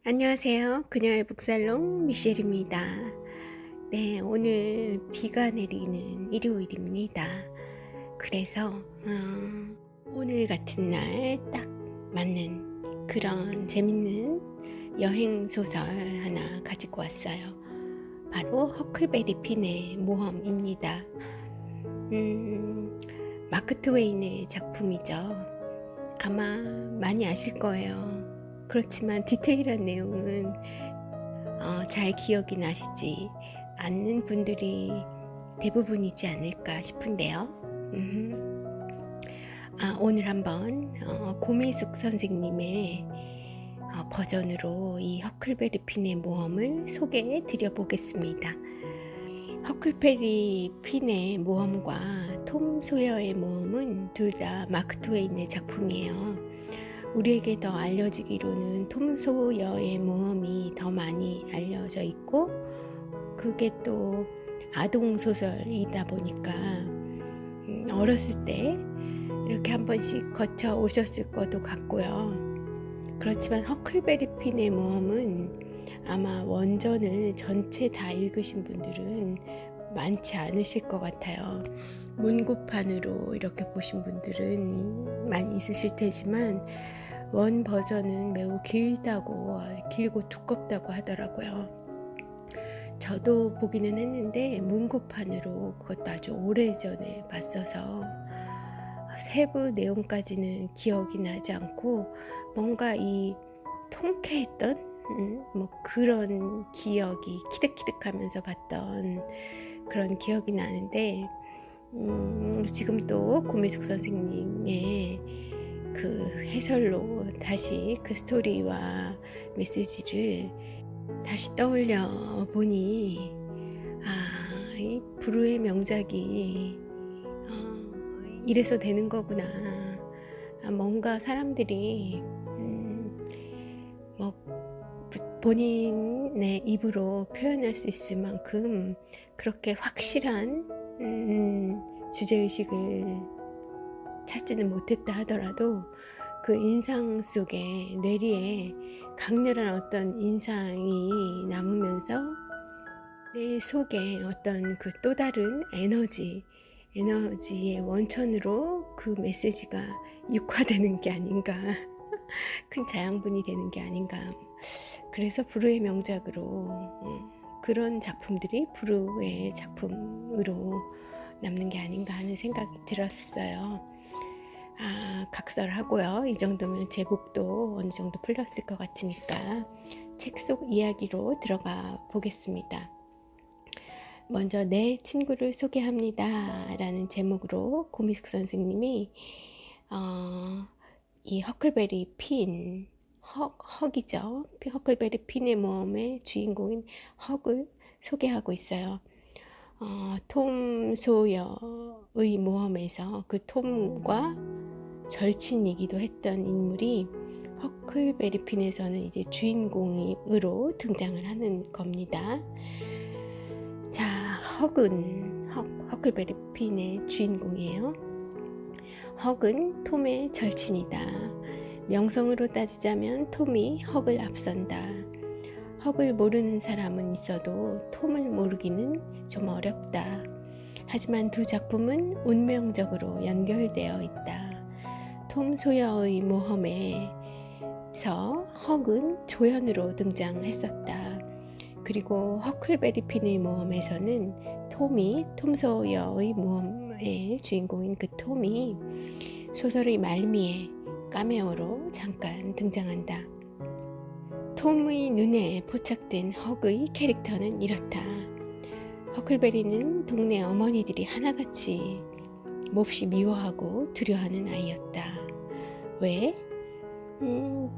안녕하세요. 그녀의 북살롱 미셸입니다. 네, 오늘 비가 내리는 일요일입니다. 그래서 오늘 같은 날 딱 맞는 그런 재밌는 여행 소설 하나 가지고 왔어요. 바로 허클베리 핀의 모험입니다. 마크 트웨인의 작품이죠. 아마 많이 아실 거예요. 그렇지만 디테일한 내용은 잘 기억이 나시지 않는 분들이 대부분이지 않을까 싶은데요. 오늘 한번 고미숙 선생님의 버전으로 이 허클베리 핀의 모험을 소개해 드려 보겠습니다. 허클베리 핀의 모험과 톰 소여의 모험은 둘 다 마크 트웨인의 작품이에요. 우리에게 더 알려지기로는 톰 소여의 모험이 더 많이 알려져 있고, 그게 또 아동 소설이다 보니까 어렸을 때 이렇게 한 번씩 거쳐 오셨을 것도 같고요. 그렇지만 허클베리 핀의 모험은 아마 원전을 전체 다 읽으신 분들은 많지 않으실 것 같아요. 문고판으로 이렇게 보신 분들은 많이 있으실 테지만 원 버전은 매우 길고 두껍다고 하더라고요. 저도 보기는 했는데 문고판으로 그것도 아주 오래전에 봤어서 세부 내용까지는 기억이 나지 않고 뭔가 이 통쾌했던 뭐 그런 기억이 키득키득하면서 봤던 그런 기억이 나는데 지금 또 고미숙 선생님의 그 해설로 다시 그 스토리와 메시지를 다시 떠올려 보니 이 불후의 명작이 이래서 되는 거구나. 뭔가 사람들이 뭐 본인의 입으로 표현할 수 있을 만큼 그렇게 확실한 주제의식을 찾지는 못했다 하더라도 그 인상 속에 뇌리에 강렬한 어떤 인상이 남으면서 내 속에 어떤 그 또 다른 에너지의 원천으로 그 메시지가 육화되는 게 아닌가, 큰 자양분이 되는 게 아닌가. 그래서 불후의 명작으로 그런 작품들이 불후의 작품으로 남는 게 아닌가 하는 생각이 들었어요. 각설하고요. 이 정도면 제목도 어느 정도 풀렸을 것 같으니까 책 속 이야기로 들어가 보겠습니다. 먼저 내 친구를 소개합니다 라는 제목으로 고미숙 선생님이 이 허클베리 핀, 헉이죠. 허클베리 핀의 모험의 주인공인 헉을 소개하고 있어요. 톰 소여의 모험에서 그 톰과 절친이기도 했던 인물이 허클베리 핀에서는 이제 주인공으로 등장을 하는 겁니다. 자, 허클베리 핀의 주인공이에요. 헉은 톰의 절친이다. 명성으로 따지자면 톰이 헉을 앞선다. 헉을 모르는 사람은 있어도 톰을 모르기는 좀 어렵다. 하지만 두 작품은 운명적으로 연결되어 있다. 톰 소여의 모험에서 헉은 조연으로 등장했었다. 그리고 허클베리 핀의 모험에서는 톰 소여의 모험의 주인공인 그 톰이 소설의 말미에 카메오로 잠깐 등장한다. 톰의 눈에 포착된 헉의 캐릭터는 이렇다. 허클베리는 동네 어머니들이 하나같이 몹시 미워하고 두려워하는 아이였다. 왜?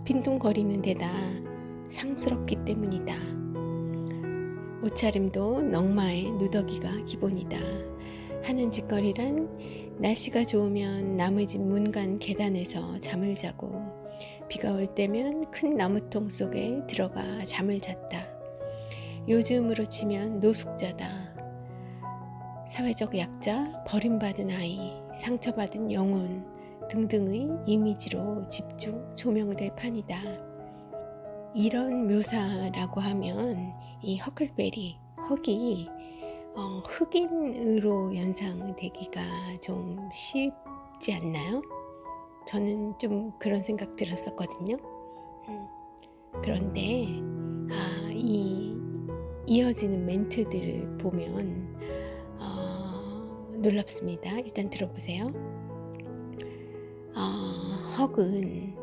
빈둥거리는 데다 상스럽기 때문이다. 옷차림도 넝마의 누더기가 기본이다. 하는 짓거리란 날씨가 좋으면 남의 집 문간 계단에서 잠을 자고 비가 올 때면 큰 나무통 속에 들어가 잠을 잤다. 요즘으로 치면 노숙자다. 사회적 약자, 버림받은 아이, 상처받은 영혼 등등의 이미지로 집중 조명될 판이다. 이런 묘사라고 하면 이 허클베리, 헉이 흑인으로 연상되기가 좀 쉽지 않나요? 저는 좀 그런 생각 들었었거든요. 그런데 이 이어지는 멘트들을 보면 놀랍습니다. 일단 들어보세요. 헉은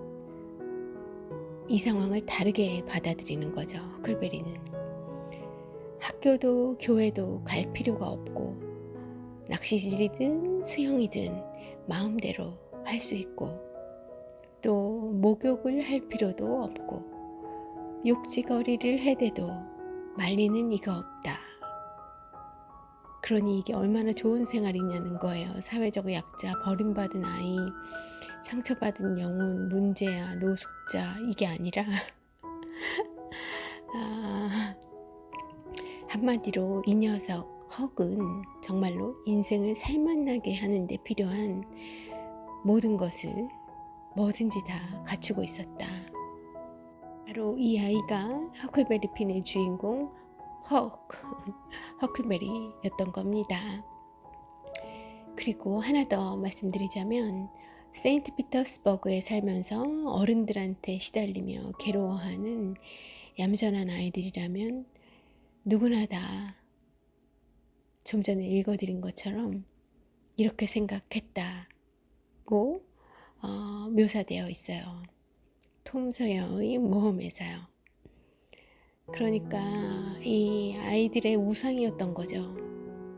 이 상황을 다르게 받아들이는 거죠. 허클베리는 학교도 교회도 갈 필요가 없고 낚시질이든 수영이든 마음대로 할 수 있고 또 목욕을 할 필요도 없고 욕지거리를 해대도 말리는 이가 없다. 그러니 이게 얼마나 좋은 생활이냐는 거예요. 사회적 약자, 버림받은 아이, 상처받은 영혼, 문제야, 노숙자 이게 아니라 한마디로 이 녀석 헉은 정말로 인생을 살맛나게 하는 데 필요한 모든 것을 뭐든지 다 갖추고 있었다. 바로 이 아이가 허클베리 핀의 주인공 허클베리였던 겁니다. 그리고 하나 더 말씀드리자면 세인트 피터스버그에 살면서 어른들한테 시달리며 괴로워하는 얌전한 아이들이라면 누구나 다 좀 전에 읽어드린 것처럼 이렇게 생각했다고 묘사되어 있어요. 톰 소여의 모험에서요. 그러니까 이 아이들의 우상이었던 거죠.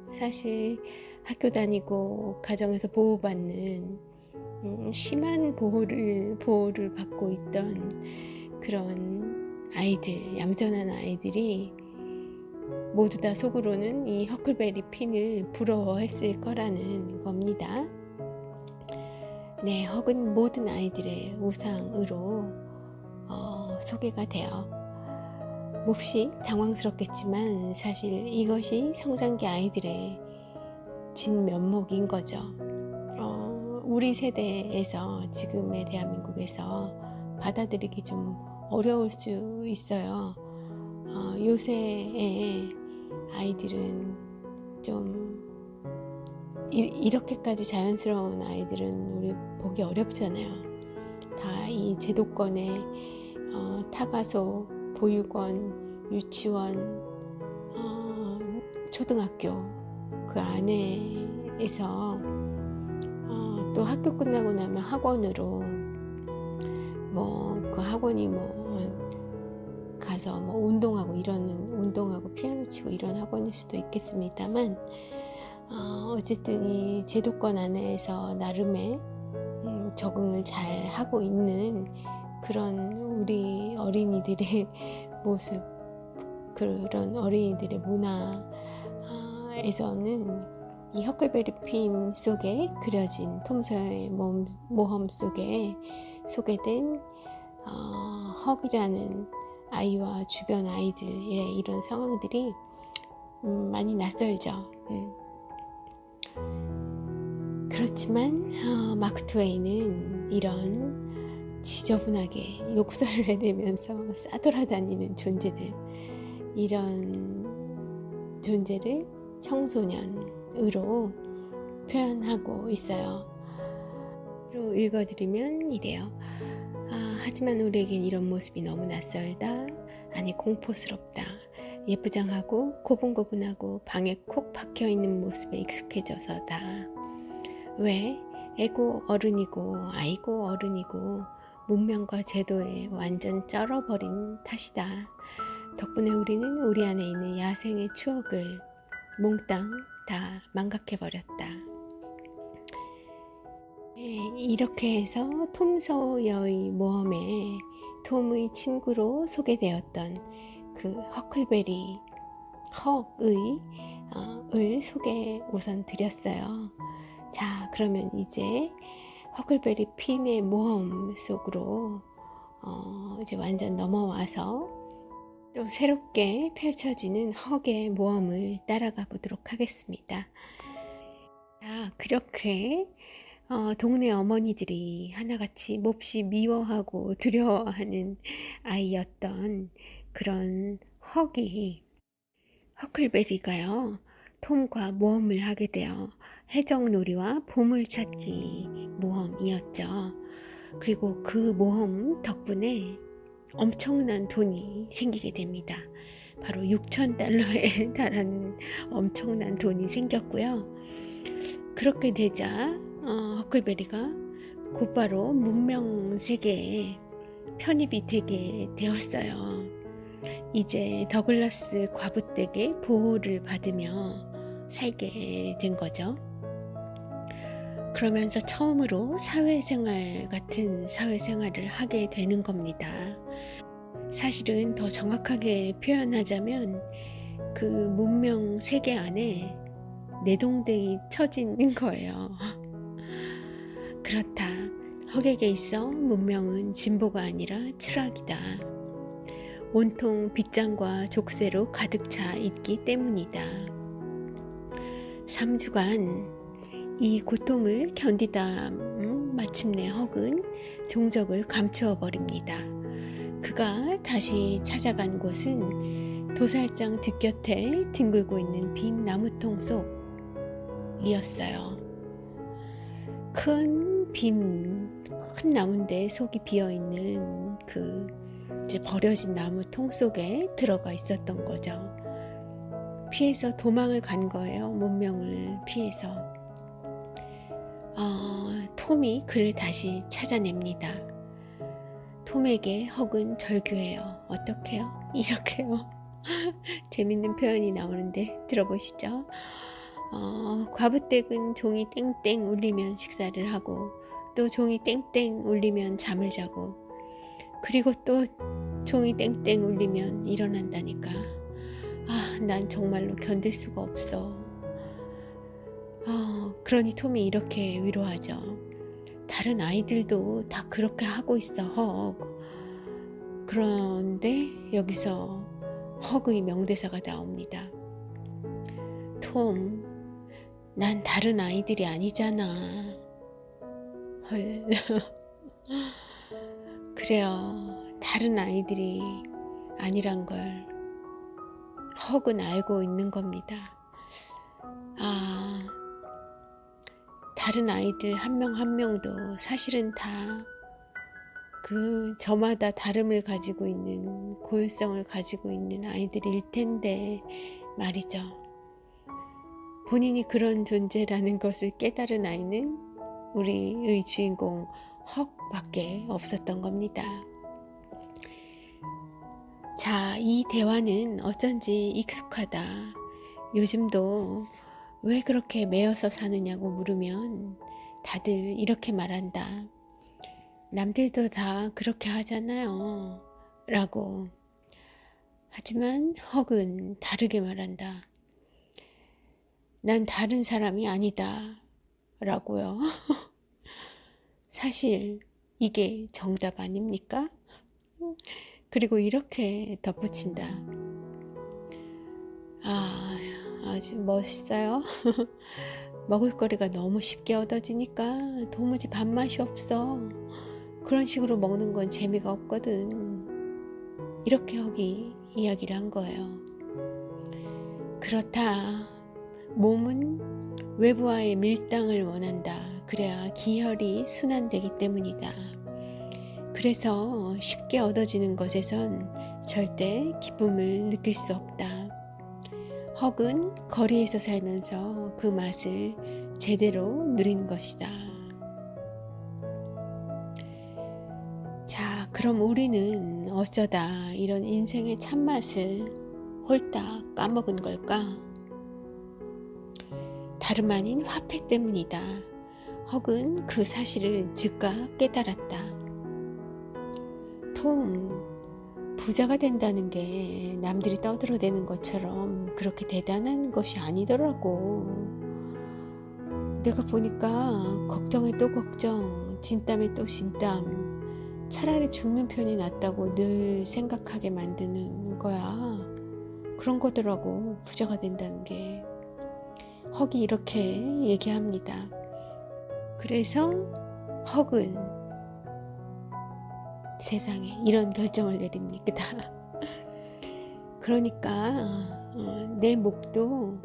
사실 학교 다니고 가정에서 보호받는 심한 보호를 받고 있던 그런 아이들, 얌전한 아이들이 모두 다 속으로는 이 허클베리 핀을 부러워했을 거라는 겁니다. 네, 헉은 모든 아이들의 우상으로 소개가 돼요. 몹시 당황스럽겠지만 사실 이것이 성장기 아이들의 진면목인 거죠. 우리 세대에서 지금의 대한민국에서 받아들이기 좀 어려울 수 있어요. 요새의 아이들은 좀 이렇게까지 자연스러운 아이들은 우리 보기 어렵잖아요. 다 이 제도권의 타가소, 보육원, 유치원, 초등학교 그 안에서 또 학교 끝나고 나면 학원으로 그 학원이 가서 운동하고 피아노 치고 이런 학원일 수도 있겠습니다만 어쨌든 이 제도권 안에서 나름의 적응을 잘 하고 있는 그런 우리 어린이들의 모습, 그런 어린이들의 문화에서는 이 허클베리 핀 속에 그려진 톰 소여의 모험 속에 소개된 헉이라는 아이와 주변 아이들의 이런 상황들이 많이 낯설죠. 그렇지만 마크 트웨이는 이런 지저분하게 욕설을 해대면서 싸돌아다니는 존재들, 이런 존재를 청소년으로 표현하고 있어요. 로 읽어드리면 이래요. 하지만 우리에겐 이런 모습이 너무 낯설다. 아니 공포스럽다. 예쁘장하고 고분고분하고 방에 콕 박혀있는 모습에 익숙해져서다. 왜? 애고 어른이고 아이고 어른이고 문명과 제도에 완전 쩔어버린 탓이다. 덕분에 우리는 우리 안에 있는 야생의 추억을 몽땅 다 망각해버렸다. 이렇게 해서 톰 소여의 모험에 톰의 친구로 소개되었던 그 허클베리 헉을 소개 우선 드렸어요. 자, 그러면 이제 허클베리 핀의 모험 속으로 이제 완전 넘어와서 또 새롭게 펼쳐지는 헉의 모험을 따라가 보도록 하겠습니다. 자, 그렇게 동네 어머니들이 하나같이 몹시 미워하고 두려워하는 아이였던 그런 허클베리가요, 톰과 모험을 하게 되어 해적놀이와 보물찾기 모험이었죠. 그리고 그 모험 덕분에 엄청난 돈이 생기게 됩니다. 바로 6,000달러에 달하는 엄청난 돈이 생겼고요. 그렇게 되자 허클베리가 곧바로 문명 세계에 편입이 되게 되었어요. 이제 더글라스 과부댁의 보호를 받으며 살게 된 거죠. 그러면서 처음으로 사회생활 같은 사회생활을 하게 되는 겁니다. 사실은 더 정확하게 표현하자면 그 문명 세계 안에 내동댕이 쳐진 거예요. 그렇다. 흑에게 있어 문명은 진보가 아니라 추락이다. 온통 빗장과 족쇄로 가득 차 있기 때문이다. 3주간 이 고통을 견디다 마침내 헉은 종적을 감추어 버립니다. 그가 다시 찾아간 곳은 도살장 뒷곁에 뒹굴고 있는 빈 나무통 속이었어요. 큰 나무인데 속이 비어있는 그 이제 버려진 나무통 속에 들어가 있었던 거죠. 피해서 도망을 간 거예요. 문명을 피해서. 톰이 그를 다시 찾아냅니다. 톰에게 헉은 절규해요. 어떻게요? 이렇게요. 재밌는 표현이 나오는데 들어보시죠. 과부댁은 종이 땡땡 울리면 식사를 하고, 또 종이 땡땡 울리면 잠을 자고, 그리고 또 종이 땡땡 울리면 일어난다니까. 난 정말로 견딜 수가 없어. 그러니 톰이 이렇게 위로하죠. 다른 아이들도 다 그렇게 하고 있어, 헉. 그런데 여기서 헉의 명대사가 나옵니다. 톰, 난 다른 아이들이 아니잖아. 헐. 그래요. 다른 아이들이 아니란 걸 헉은 알고 있는 겁니다. 다른 아이들 한 명 한 명도 사실은 다 저마다 다름을 가지고 있는, 고유성을 가지고 있는 아이들일 텐데 말이죠. 본인이 그런 존재라는 것을 깨달은 아이는 우리의 주인공 헉밖에 없었던 겁니다. 자, 이 대화는 어쩐지 익숙하다. 요즘도 왜 그렇게 매여서 사느냐고 물으면 다들 이렇게 말한다. 남들도 다 그렇게 하잖아요. 라고. 하지만 헉은 다르게 말한다. 난 다른 사람이 아니다. 라고요. 사실 이게 정답 아닙니까? 그리고 이렇게 덧붙인다. 아주 멋있어요. 먹을거리가 너무 쉽게 얻어지니까 도무지 밥맛이 없어. 그런 식으로 먹는 건 재미가 없거든. 이렇게 헉이 이야기를 한 거예요. 그렇다. 몸은 외부와의 밀당을 원한다. 그래야 기혈이 순환되기 때문이다. 그래서 쉽게 얻어지는 것에선 절대 기쁨을 느낄 수 없다. 헉은 거리에서 살면서 그 맛을 제대로 누린 것이다. 자, 그럼 우리는 어쩌다 이런 인생의 참맛을 홀딱 까먹은 걸까? 다름 아닌 화폐 때문이다. 헉은 그 사실을 즉각 깨달았다. 톰, 부자가 된다는 게 남들이 떠들어대는 것처럼 그렇게 대단한 것이 아니더라고. 내가 보니까 걱정에 또 걱정, 진땀에 또 진땀, 차라리 죽는 편이 낫다고 늘 생각하게 만드는 거야. 그런 거더라고, 부자가 된다는 게. 헉이 이렇게 얘기합니다. 그래서 헉은 세상에 이런 결정을 내립니다. 그러니까 내 목도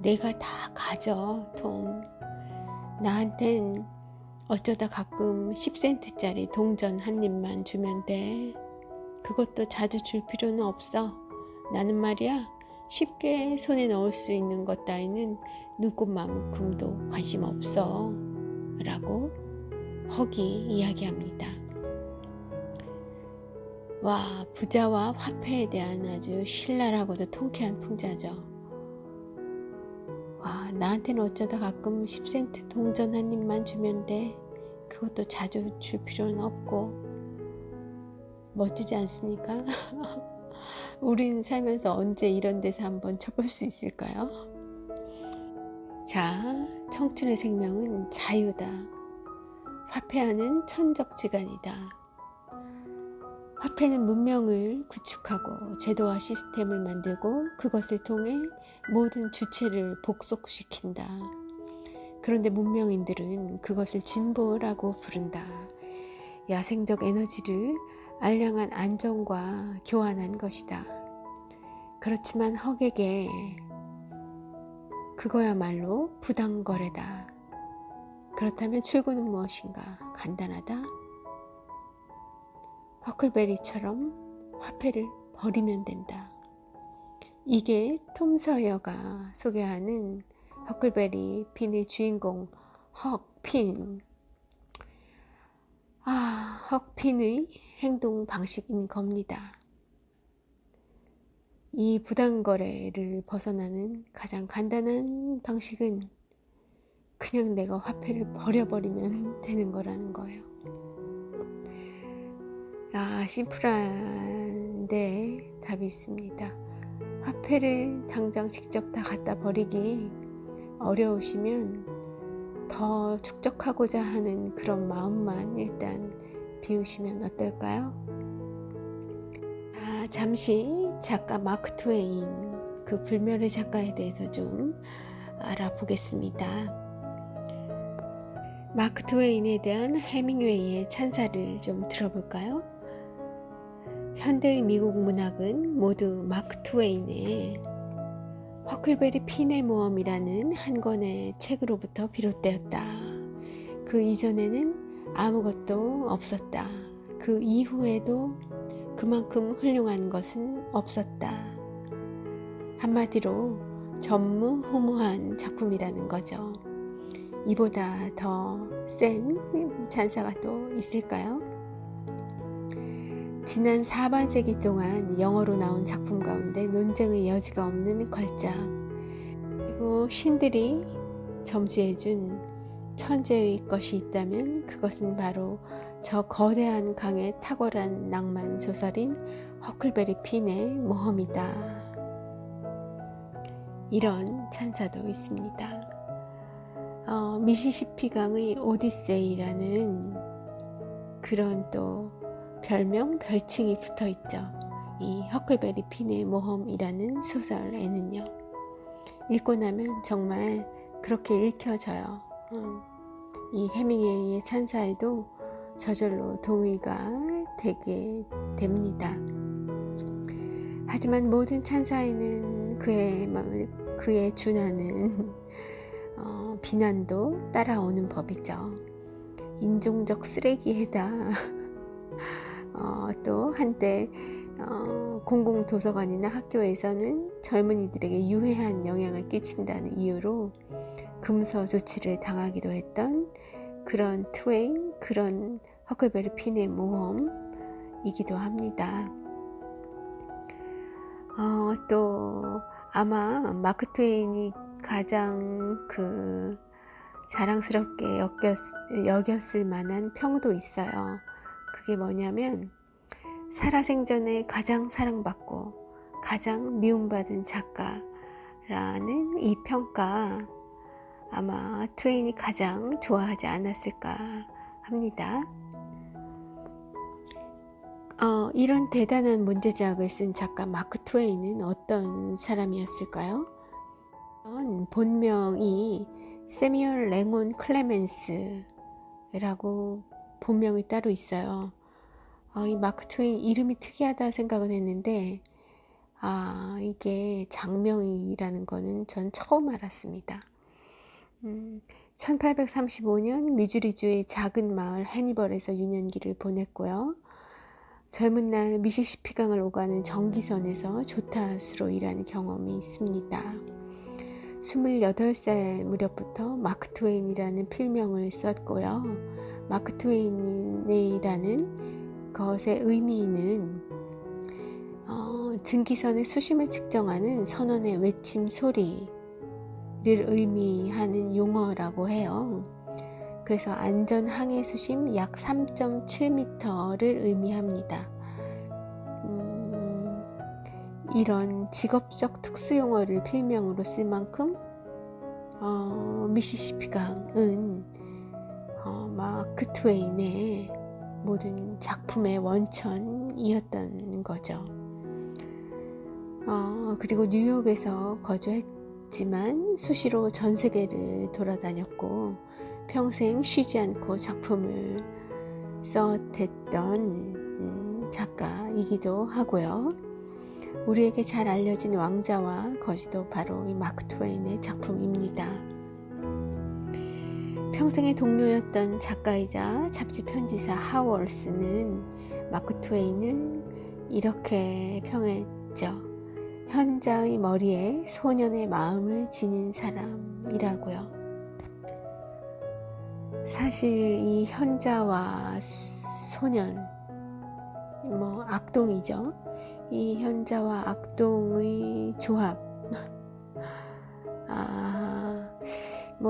내가 다 가져, 톰. 나한텐 어쩌다 가끔 10센트짜리 동전 한 입만 주면 돼. 그것도 자주 줄 필요는 없어. 나는 말이야, 쉽게 손에 넣을 수 있는 것 따위는 눈꼽만큼도 관심 없어. 라고 헉이 이야기합니다. 와, 부자와 화폐에 대한 아주 신랄하고도 통쾌한 풍자죠. 와, 나한테는 어쩌다 가끔 10센트 동전 한 입만 주면 돼. 그것도 자주 줄 필요는 없고. 멋지지 않습니까? 우린 살면서 언제 이런 데서 한번 쳐볼 수 있을까요? 자, 청춘의 생명은 자유다. 화폐화는 천적지간이다. 화폐는 문명을 구축하고 제도와 시스템을 만들고 그것을 통해 모든 주체를 복속시킨다. 그런데 문명인들은 그것을 진보라고 부른다. 야생적 에너지를 알량한 안정과 교환한 것이다. 그렇지만 헉에게 그거야말로 부당거래다. 그렇다면 출구는 무엇인가? 간단하다. 허클베리처럼 화폐를 버리면 된다. 이게 톰 서여가 소개하는 허클베리 핀의 주인공 헉핀. 헉핀의 행동 방식인 겁니다. 이 부당거래를 벗어나는 가장 간단한 방식은 그냥 내가 화폐를 버려버리면 되는 거라는 거예요. 심플한데 답이 있습니다. 화폐를 당장 직접 다 갖다 버리기 어려우시면 더 축적하고자 하는 그런 마음만 일단 비우시면 어떨까요? 잠시 작가 마크 트웨인, 그 불멸의 작가에 대해서 좀 알아보겠습니다. 마크 트웨인에 대한 해밍웨이의 찬사를 좀 들어볼까요? 현대의 미국 문학은 모두 마크 트웨인의 허클베리 핀의 모험이라는 한 권의 책으로부터 비롯되었다. 그 이전에는 아무것도 없었다. 그 이후에도 그만큼 훌륭한 것은 없었다. 한마디로 전무후무한 작품이라는 거죠. 이보다 더 센 찬사가 또 있을까요? 지난 4반세기 동안 영어로 나온 작품 가운데 논쟁의 여지가 없는 걸작, 그리고 신들이 점지해준 천재의 것이 있다면 그것은 바로 저 거대한 강의 탁월한 낭만 소설인 허클베리 핀의 모험이다. 이런 찬사도 있습니다. 미시시피 강의 오디세이라는 그런 또 별칭이 붙어 있죠. 이 허클베리 핀의 모험이라는 소설에는요. 읽고 나면 정말 그렇게 읽혀져요. 이 해밍웨이의 찬사에도 저절로 동의가 되게 됩니다. 하지만 모든 찬사에는 그에 준하는 비난도 따라오는 법이죠. 인종적 쓰레기에다 또 한때 공공도서관이나 학교에서는 젊은이들에게 유해한 영향을 끼친다는 이유로 금서 조치를 당하기도 했던 그런 트웨인, 그런 허클베리 핀의 모험이기도 합니다. 또 아마 마크 트웨인이 가장 자랑스럽게 여겼을 만한 평도 있어요. 그게 뭐냐면 살아생전에 가장 사랑받고 가장 미움받은 작가라는 이 평가, 아마 트웨인이 가장 좋아하지 않았을까 합니다. 이런 대단한 문제작을 쓴 작가 마크 트웨인은 어떤 사람이었을까요? 본명이 세뮤얼 랭온 클레멘스 라고 본명이 따로 있어요. 이 마크 트웨인 이름이 특이하다 생각은 했는데 이게 장명이라는 거는 전 처음 알았습니다. 1835년 미주리주의 작은 마을 해니벌에서 유년기를 보냈고요. 젊은 날 미시시피강을 오가는 전기선에서 조타수로 일하는 경험이 있습니다. 28살 무렵부터 마크 트웨인이라는 필명을 썼고요. 마크 트웨인이라는 것의 의미는 증기선의 수심을 측정하는 선원의 외침 소리를 의미하는 용어라고 해요. 그래서 안전 항해 수심 약 3.7m를 의미합니다. 이런 직업적 특수용어를 필명으로 쓸 만큼 미시시피강은 마크 트웨인의 모든 작품의 원천이었던 거죠. 그리고 뉴욕에서 거주했지만 수시로 전 세계를 돌아다녔고 평생 쉬지 않고 작품을 써댔던 작가이기도 하고요. 우리에게 잘 알려진 왕자와 거지도 바로 이 마크 트웨인의 작품입니다. 평생의 동료였던 작가이자 잡지 편지사 하월스는 마크 트웨인을 이렇게 평했죠. 현자의 머리에 소년의 마음을 지닌 사람이라고요. 사실 이 현자와 소년, 악동이죠. 이 현자와 악동의 조합,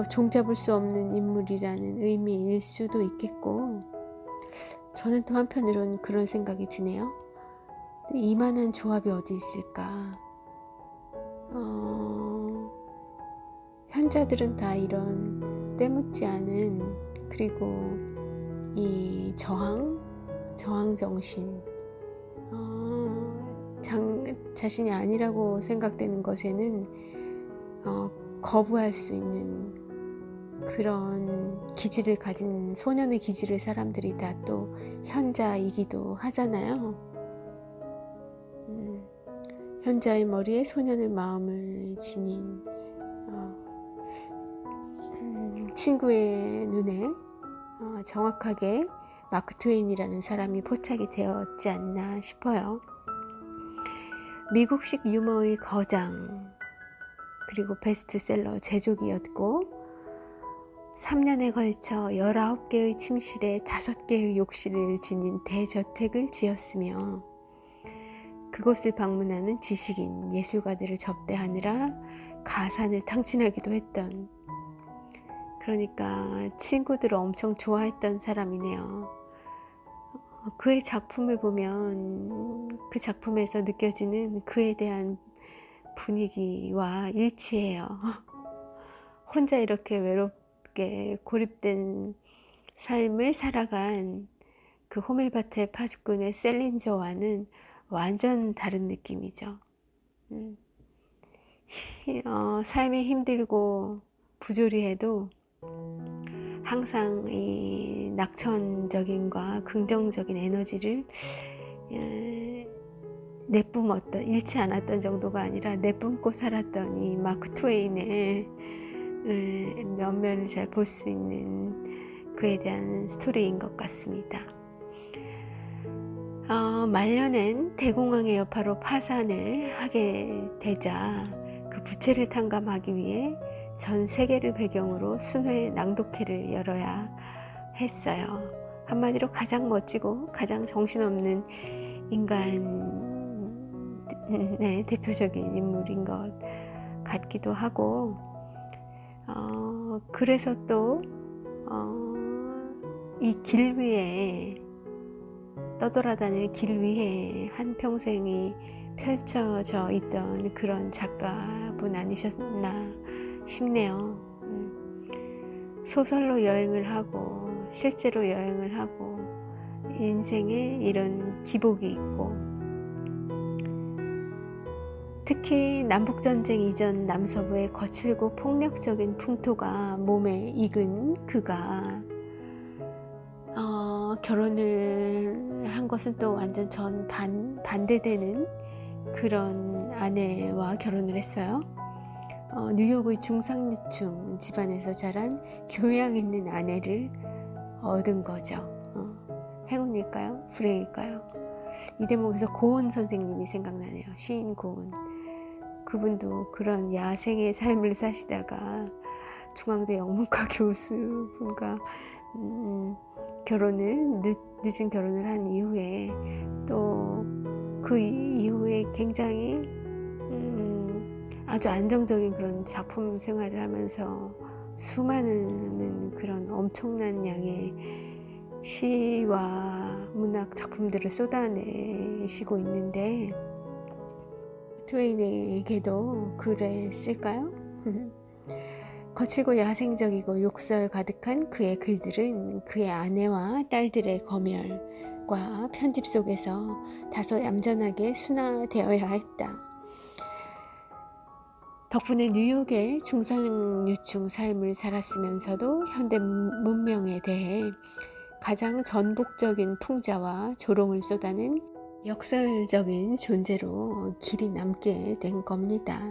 종잡을 수 없는 인물이라는 의미일 수도 있겠고, 저는 또 한편으로는 그런 생각이 드네요. 이만한 조합이 어디 있을까? 현자들은 다 이런 때묻지 않은, 그리고 이 저항정신, 자신이 아니라고 생각되는 것에는 거부할 수 있는 그런 기질을 가진 소년의 기질을 사람들이 다 또 현자이기도 하잖아요. 현자의 머리에 소년의 마음을 지닌 친구의 눈에 정확하게 마크 트웨인이라는 사람이 포착이 되었지 않나 싶어요. 미국식 유머의 거장, 그리고 베스트셀러 제조기였고 3년에 걸쳐 19개의 침실에 5개의 욕실을 지닌 대저택을 지었으며 그곳을 방문하는 지식인, 예술가들을 접대하느라 가산을 탕진하기도 했던, 그러니까 친구들을 엄청 좋아했던 사람이네요. 그의 작품을 보면 그 작품에서 느껴지는 그에 대한 분위기와 일치해요. 혼자 이렇게 외롭게 고립된 삶을 살아간 그 호밀밭의 파수꾼의 셀린저와는 완전 다른 느낌이죠. 삶이 힘들고 부조리해도 항상 이 낙천적인과 긍정적인 에너지를 내뿜었던, 잃지 않았던 정도가 아니라 내뿜고 살았던 이 마크 트웨인의 면면을 잘 볼 수 있는 그에 대한 스토리인 것 같습니다. 말년엔 대공황의 여파로 파산을 하게 되자 그 부채를 탕감하기 위해 전 세계를 배경으로 순회 낭독회를 열어야 했어요. 한마디로 가장 멋지고 가장 정신없는 인간의 대표적인 인물인 것 같기도 하고, 그래서 또 이 길 위에 떠돌아다니는 길 위에 한평생이 펼쳐져 있던 그런 작가분 아니셨나 싶네요. 소설로 여행을 하고 실제로 여행을 하고 인생에 이런 기복이 있고, 특히 남북전쟁 이전 남서부의 거칠고 폭력적인 풍토가 몸에 익은 그가 결혼을 한 것은 또 완전 반대되는 그런 아내와 결혼을 했어요. 뉴욕의 중상류층 집안에서 자란 교양 있는 아내를 얻은 거죠. 행운일까요? 불행일까요? 이 대목에서 고은 선생님이 생각나네요. 시인 고은. 그분도 그런 야생의 삶을 사시다가 중앙대 영문과 교수분과 늦은 결혼을 한 이후에 또 그 이후에 굉장히 아주 안정적인 그런 작품 생활을 하면서 수많은 그런 엄청난 양의 시와 문학 작품들을 쏟아내시고 있는데, 트웨인에게도 그랬을까요? 거칠고 야생적이고 욕설 가득한 그의 글들은 그의 아내와 딸들의 검열과 편집 속에서 다소 얌전하게 순화되어야 했다. 덕분에 뉴욕의 중상류층 삶을 살았으면서도 현대 문명에 대해 가장 전복적인 풍자와 조롱을 쏟아낸 역설적인 존재로 길이 남게 된 겁니다.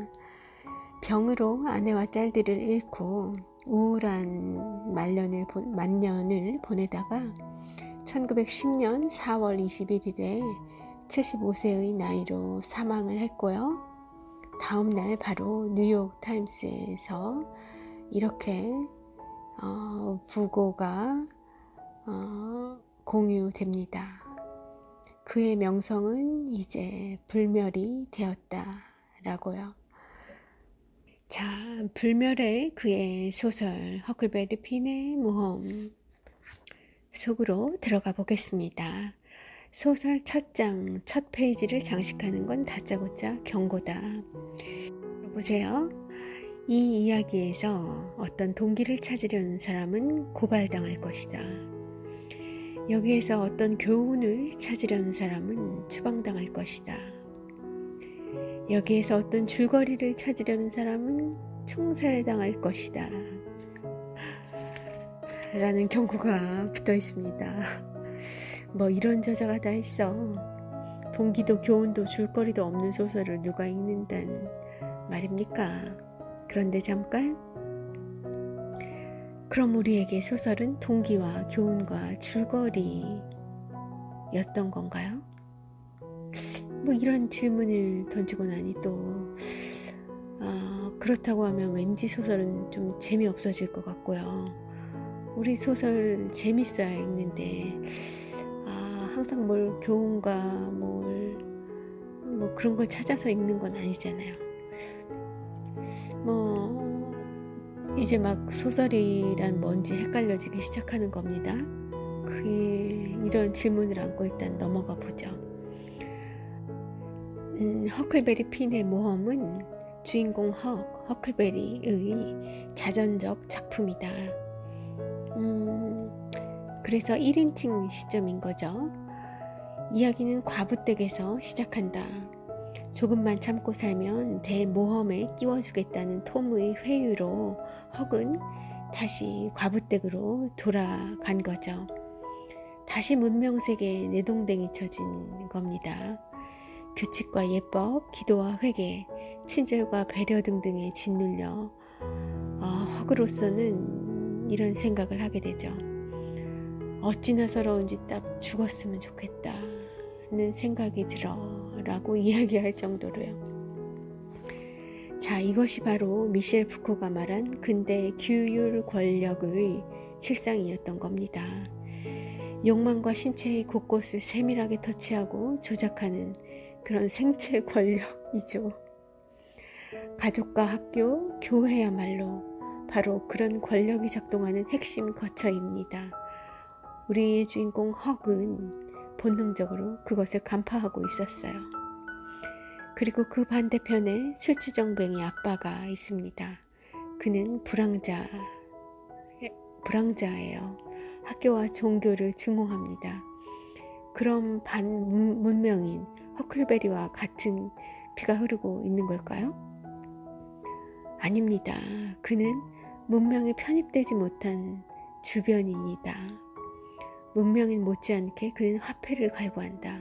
병으로 아내와 딸들을 잃고 우울한 만년을 보내다가 1910년 4월 21일에 75세의 나이로 사망을 했고요. 다음 날 바로 뉴욕 타임스에서 이렇게 부고가 공유됩니다. 그의 명성은 이제 불멸이 되었다라고요. 자, 불멸의 그의 소설 허클베리 핀의 모험 속으로 들어가 보겠습니다. 소설 첫 장, 첫 페이지를 장식하는 건 다짜고짜 경고다. 보세요. 이 이야기에서 어떤 동기를 찾으려는 사람은 고발당할 것이다. 여기에서 어떤 교훈을 찾으려는 사람은 추방당할 것이다. 여기에서 어떤 줄거리를 찾으려는 사람은 총살당할 것이다. 라는 경고가 붙어 있습니다. 뭐 이런 저자가 다 있어. 동기도 교훈도 줄거리도 없는 소설을 누가 읽는단 말입니까? 그런데 잠깐, 그럼 우리에게 소설은 동기와 교훈과 줄거리였던 건가요? 뭐 이런 질문을 던지고 나니 또 그렇다고 하면 왠지 소설은 좀 재미없어질 것 같고요. 우리 소설 재밌어야 읽는데 항상 뭘 교훈과 뭐 그런 걸 찾아서 읽는 건 아니잖아요. 뭐 이제 막 소설이란 뭔지 헷갈려지기 시작하는 겁니다. 이런 질문을 안고 일단 넘어가 보죠. 허클베리 핀의 모험은 주인공 허클베리의 자전적 작품이다. 그래서 1인칭 시점인 거죠. 이야기는 과부댁에서 시작한다. 조금만 참고 살면 대모험에 끼워주겠다는 톰의 회유로 헉은 다시 과부댁으로 돌아간 거죠. 다시 문명세계에 내동댕이 쳐진 겁니다. 규칙과 예법, 기도와 회개, 친절과 배려 등등에 짓눌려 헉으로서는 이런 생각을 하게 되죠. 어찌나 서러운지 딱 죽었으면 좋겠다는 생각이 들어 라고 이야기할 정도로요. 자, 이것이 바로 미셸 푸코가 말한 근대 규율 권력의 실상이었던 겁니다. 욕망과 신체의 곳곳을 세밀하게 터치하고 조작하는 그런 생체 권력이죠. 가족과 학교, 교회야말로 바로 그런 권력이 작동하는 핵심 거처입니다. 우리의 주인공 헉은 본능적으로 그것을 간파하고 있었어요. 그리고 그 반대편에 술주정뱅이 아빠가 있습니다. 그는 불황자예요. 학교와 종교를 증오합니다. 그런 반문명인 허클베리와 같은 피가 흐르고 있는 걸까요? 아닙니다. 그는 문명에 편입되지 못한 주변인이다. 문명인 못지않게 그는 화폐를 갈구한다.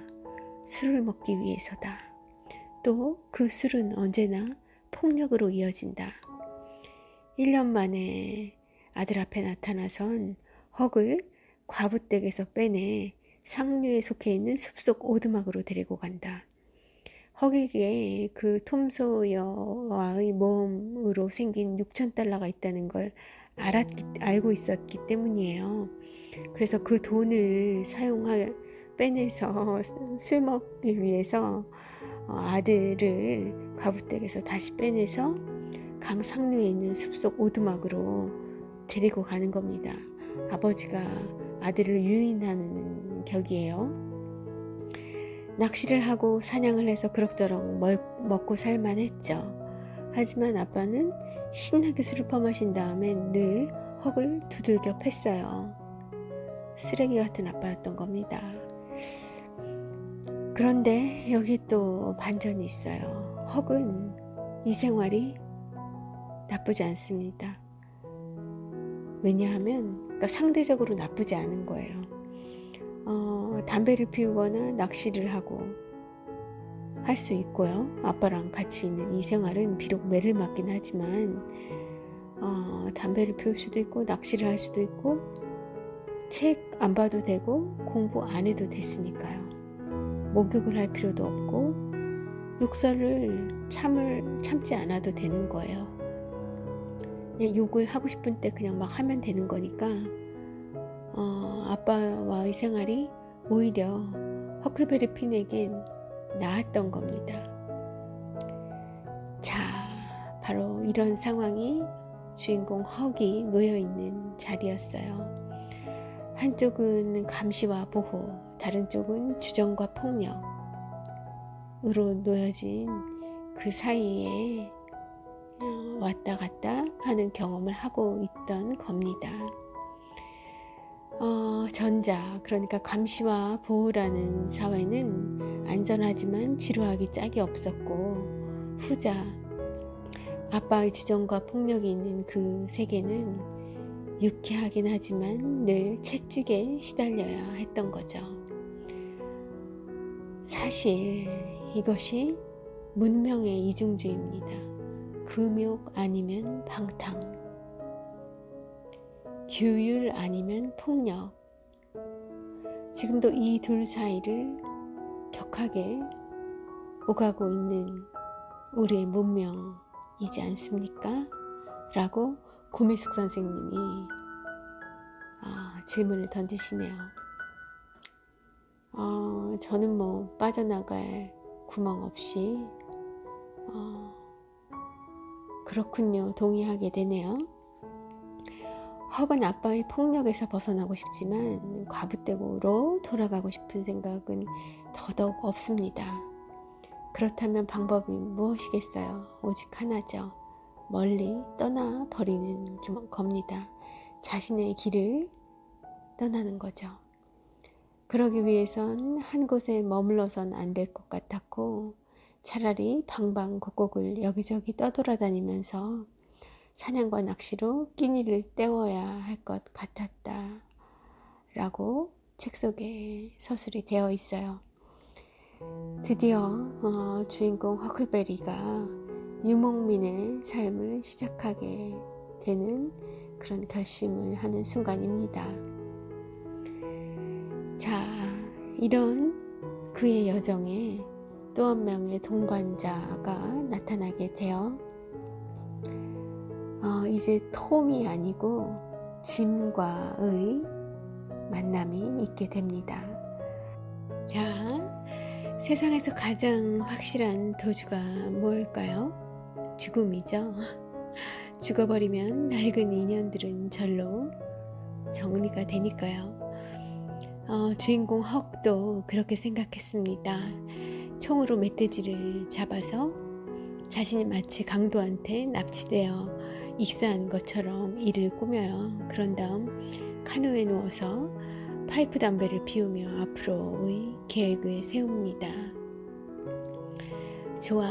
술을 먹기 위해서다. 또 그 술은 언제나 폭력으로 이어진다. 1년 만에 아들 앞에 나타나선 헉을 과부댁에서 빼내 상류에 속해 있는 숲속 오두막으로 데리고 간다. 헉에게 그 톰소여와의 모험으로 생긴 6,000달러가 있다는 걸 알고 있었기 때문이에요. 그래서 그 돈을 빼내서 술 먹기 위해서 아들을 과부댁에서 다시 빼내서 강 상류에 있는 숲속 오두막으로 데리고 가는 겁니다. 아버지가 아들을 유인하는 격이에요. 낚시를 하고 사냥을 해서 그럭저럭 먹고 살만 했죠. 하지만 아빠는 신나게 술을 퍼마신 다음엔 늘 헉을 두들겨 팼어요. 쓰레기 같은 아빠였던 겁니다. 그런데 여기 또 반전이 있어요. 헉은 이 생활이 나쁘지 않습니다. 왜냐하면 그러니까 상대적으로 나쁘지 않은 거예요. 담배를 피우거나 낚시를 하고 할 수 있고요. 아빠랑 같이 있는 이 생활은 비록 매를 맞긴 하지만 담배를 피울 수도 있고 낚시를 할 수도 있고 책 안 봐도 되고 공부 안 해도 됐으니까요. 목욕을 할 필요도 없고 욕설을 참지 않아도 되는 거예요. 그냥 욕을 하고 싶은 때 그냥 막 하면 되는 거니까 아빠와의 생활이 오히려 허클베리 핀에겐 나았던 겁니다. 자, 바로 이런 상황이 주인공 헉이 놓여있는 자리였어요. 한쪽은 감시와 보호, 다른 쪽은 주정과 폭력으로 놓여진 그 사이에 왔다 갔다 하는 경험을 하고 있던 겁니다. 전자, 그러니까 감시와 보호라는 사회는 안전하지만 지루하기 짝이 없었고, 후자, 아빠의 주정과 폭력이 있는 그 세계는 유쾌하긴 하지만 늘 채찍에 시달려야 했던 거죠. 사실 이것이 문명의 이중주의입니다. 금욕 아니면 방탕, 규율 아니면 폭력. 지금도 이 둘 사이를 격하게 오가고 있는 우리의 문명이지 않습니까? 라고 고미숙 선생님이 질문을 던지시네요. 저는 뭐 빠져나갈 구멍 없이 그렇군요. 동의하게 되네요. 헉은 아빠의 폭력에서 벗어나고 싶지만 과부댁으로 돌아가고 싶은 생각은 더더욱 없습니다. 그렇다면 방법이 무엇이겠어요? 오직 하나죠. 멀리 떠나버리는 겁니다. 자신의 길을 떠나는 거죠. 그러기 위해선 한 곳에 머물러선 안 될 것 같았고 차라리 방방곡곡을 여기저기 떠돌아다니면서 사냥과 낚시로 끼니를 때워야 할 것 같았다 라고 책 속에 서술이 되어 있어요. 드디어 주인공 허클베리가 유목민의 삶을 시작하게 되는 그런 결심을 하는 순간입니다. 자, 이런 그의 여정에 또 한 명의 동반자가 나타나게 되어 이제 톰이 아니고 짐과의 만남이 있게 됩니다. 자, 세상에서 가장 확실한 도주가 뭘까요? 죽음이죠. 죽어버리면 낡은 인연들은 절로 정리가 되니까요. 주인공 헉도 그렇게 생각했습니다. 총으로 멧돼지를 잡아서 자신이 마치 강도한테 납치되어 익사한 것처럼 일을 꾸며요. 그런 다음 카누에 누워서 파이프 담배를 피우며 앞으로의 계획을 세웁니다. 좋아,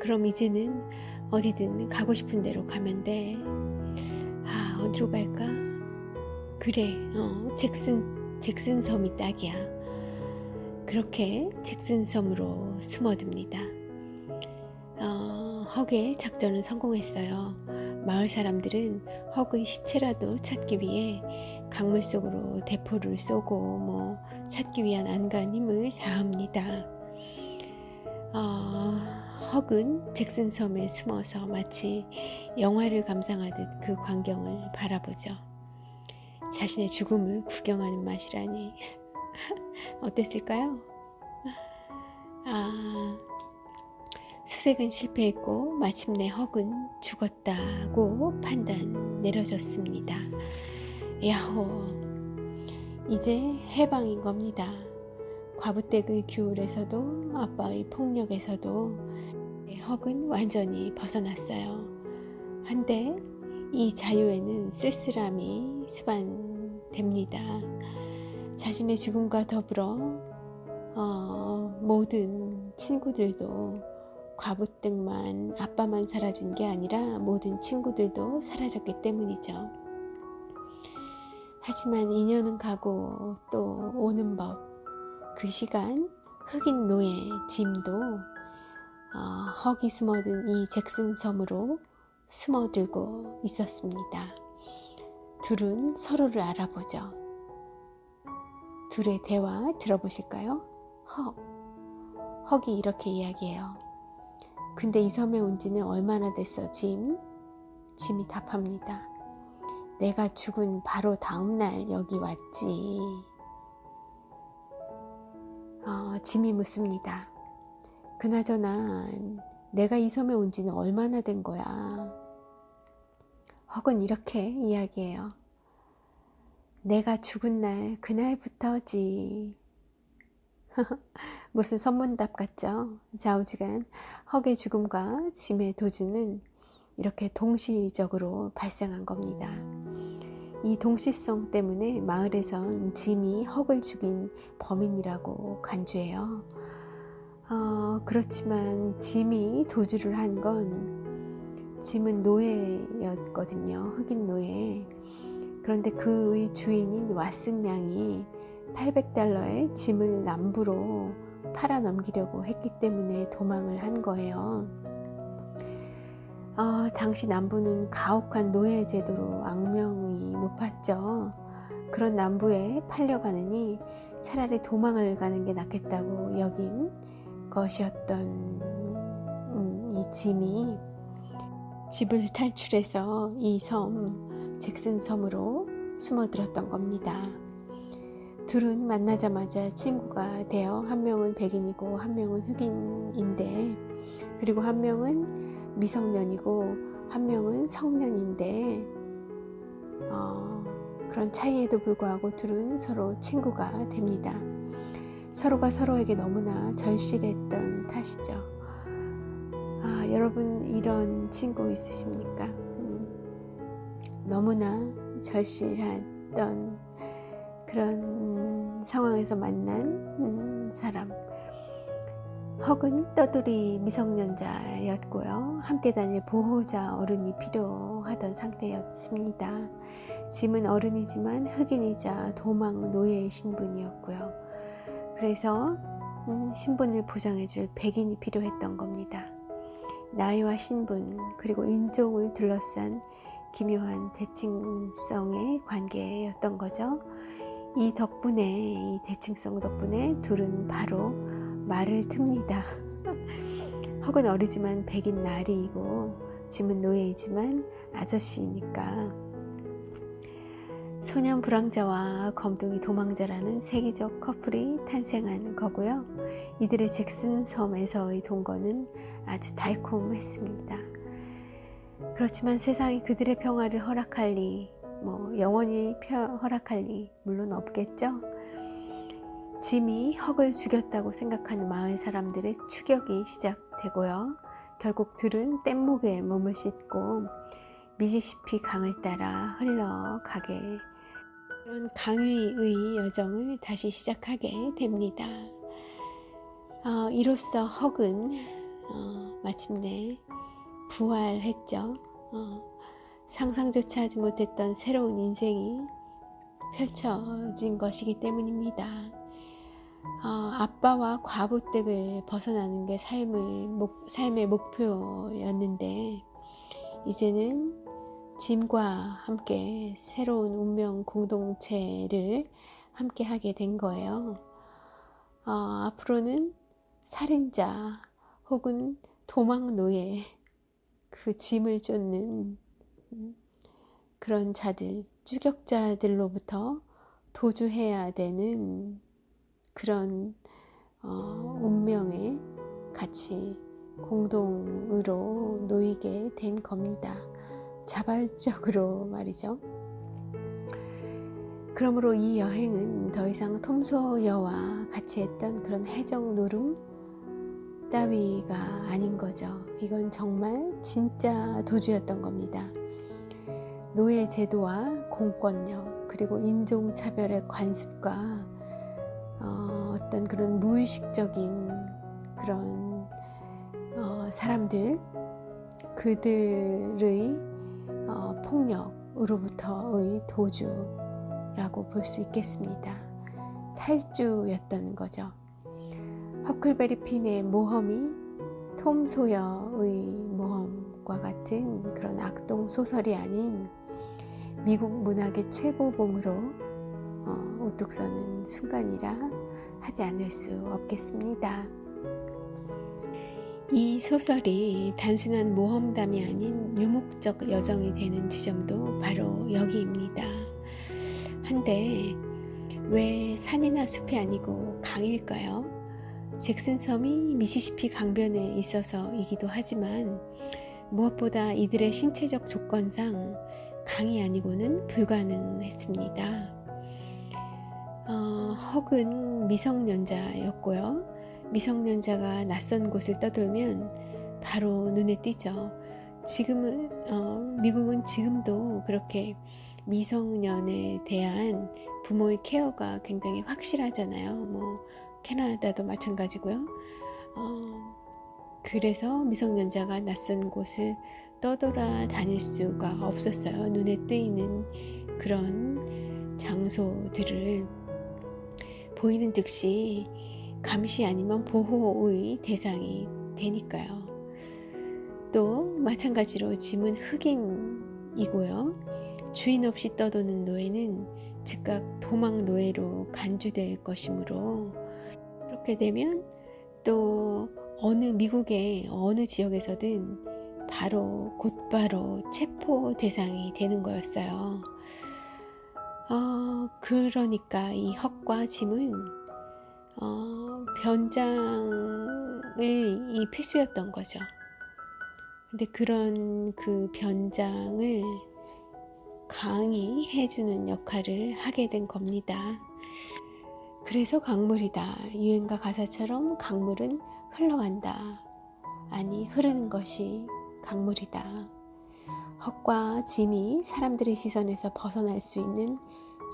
그럼 이제는 어디든 가고 싶은 데로 가면 돼. 어디로 갈까? 그래, 잭슨 섬이 딱이야. 그렇게 잭슨 섬으로 숨어듭니다. 헉의 작전은 성공했어요. 마을 사람들은 헉의 시체라도 찾기 위해 강물 속으로 대포를 쏘고 찾기 위한 안간 힘을 다합니다. 헉은 잭슨 섬에 숨어서 마치 영화를 감상하듯 그 광경을 바라보죠. 자신의 죽음을 구경하는 맛이라니 어땠을까요? 수색은 실패했고 마침내 헉은 죽었다고 판단 내려졌습니다. 야호, 이제 해방인 겁니다. 과부댁의 규율에서도 아빠의 폭력에서도 헉은 완전히 벗어났어요. 한데 이 자유에는 쓸쓸함이 수반됩니다. 자신의 죽음과 더불어 모든 친구들도 과부댁만 아빠만 사라진 게 아니라 모든 친구들도 사라졌기 때문이죠. 하지만 인연은 가고 또 오는 법. 그 시간 흑인 노예 짐도 헉이 숨어든 이 잭슨 섬으로 숨어들고 있었습니다. 둘은 서로를 알아보죠. 둘의 대화 들어보실까요? 헉이 이렇게 이야기해요. 근데 이 섬에 온 지는 얼마나 됐어, 짐? 짐이 답합니다. 내가 죽은 바로 다음날 여기 왔지. 짐이 묻습니다. 그나저나 내가 이 섬에 온 지는 얼마나 된 거야? 헉은 이렇게 이야기해요. 내가 죽은 날 그날부터지. 무슨 선문답 같죠? 좌우지간 헉의 죽음과 짐의 도주는 이렇게 동시적으로 발생한 겁니다. 이 동시성 때문에 마을에선 짐이 헉을 죽인 범인이라고 간주해요. 그렇지만 짐이 도주를 한 건 짐은 노예였거든요. 흑인 노예. 그런데 그의 주인인 왓슨 양이 $800에 짐을 남부로 팔아 넘기려고 했기 때문에 도망을 한 거예요. 당시 남부는 가혹한 노예 제도로 악명이 높았죠. 그런 남부에 팔려가느니 차라리 도망을 가는 게 낫겠다고 여긴 것이었던 이 짐이 집을 탈출해서 이 섬, 잭슨 섬으로 숨어들었던 겁니다. 둘은 만나자마자 친구가 되어 한 명은 백인이고 한 명은 흑인인데 그리고 한 명은 미성년이고 한 명은 성년인데 그런 차이에도 불구하고 둘은 서로 친구가 됩니다. 서로가 서로에게 너무나 절실했던 탓이죠. 여러분 이런 친구 있으십니까? 너무나 절실했던 그런 상황에서 만난 사람. 헉은 떠돌이 미성년자였고요. 함께 다닐 보호자 어른이 필요하던 상태였습니다. 짐은 어른이지만 흑인이자 도망 노예의 신분이었고요. 그래서 신분을 보장해줄 백인이 필요했던 겁니다. 나이와 신분 그리고 인종을 둘러싼 기묘한 대칭성의 관계였던 거죠. 이 대칭성 덕분에 둘은 바로 말을 틉니다. 헉은 어리지만 백인 나리이고 짐은 노예이지만 아저씨이니까 소년 불황자와 검둥이 도망자라는 세계적 커플이 탄생한 거고요. 이들의 잭슨 섬에서의 동거는 아주 달콤했습니다. 그렇지만 세상이 그들의 평화를 허락할 리, 영원히 허락할 리 물론 없겠죠. 짐이 헉을 죽였다고 생각하는 마을 사람들의 추격이 시작되고요. 결국 둘은 뗏목에 몸을 싣고 미시시피 강을 따라 흘러가게 그런 강위의 여정을 다시 시작하게 됩니다. 이로써 헉은 마침내 부활했죠. 상상조차 하지 못했던 새로운 인생이 펼쳐진 것이기 때문입니다. 아빠와 과부댁을 벗어나는 게 삶의 목표였는데 이제는 짐과 함께 새로운 운명 공동체를 함께 하게 된 거예요. 앞으로는 살인자 혹은 도망노예, 그 짐을 쫓는 그런 자들, 추격자들로부터 도주해야 되는 그런 운명에 같이 공동으로 놓이게 된 겁니다. 자발적으로 말이죠. 그러므로 이 여행은 더 이상 톰 소여와 같이 했던 그런 해적 노름 따위가 아닌 거죠. 이건 정말 진짜 도주였던 겁니다. 노예 제도와 공권력, 그리고 인종차별의 관습과 어떤 그런 무의식적인 그런 사람들, 그들의 폭력으로부터의 도주라고 볼 수 있겠습니다. 탈주였던 거죠. 허클베리 핀의 모험이 톰 소여의 모험과 같은 그런 악동 소설이 아닌 미국 문학의 최고봉으로 우뚝 서는 순간이라 하지 않을 수 없겠습니다. 이 소설이 단순한 모험담이 아닌 유목적 여정이 되는 지점도 바로 여기입니다. 한데 왜 산이나 숲이 아니고 강일까요? 잭슨 섬이 미시시피 강변에 있어서이기도 하지만 무엇보다 이들의 신체적 조건상 강이 아니고는 불가능했습니다. 헉은 미성년자였고요. 미성년자가 낯선 곳을 떠돌면 바로 눈에 띄죠. 미국은 지금도 그렇게 미성년에 대한 부모의 케어가 굉장히 확실하잖아요. 캐나다도 마찬가지고요. 그래서 미성년자가 낯선 곳을 떠돌아 다닐 수가 없었어요. 눈에 띄는 그런 장소들을 보이는 즉시 감시 아니면 보호의 대상이 되니까요. 또 마찬가지로 짐은 흑인이고요. 주인 없이 떠도는 노예는 즉각 도망 노예로 간주될 것이므로 그렇게 되면 또 미국의 어느 지역에서든 곧바로 체포 대상이 되는 거였어요. 그러니까 이 헉과 짐은 변장이 필수였던 거죠. 근데 그런 그 변장을 강이 해주는 역할을 하게 된 겁니다. 그래서 강물이다. 유행가 가사처럼 강물은 흘러간다. 아니, 흐르는 것이 강물이다. 헉과 짐이 사람들의 시선에서 벗어날 수 있는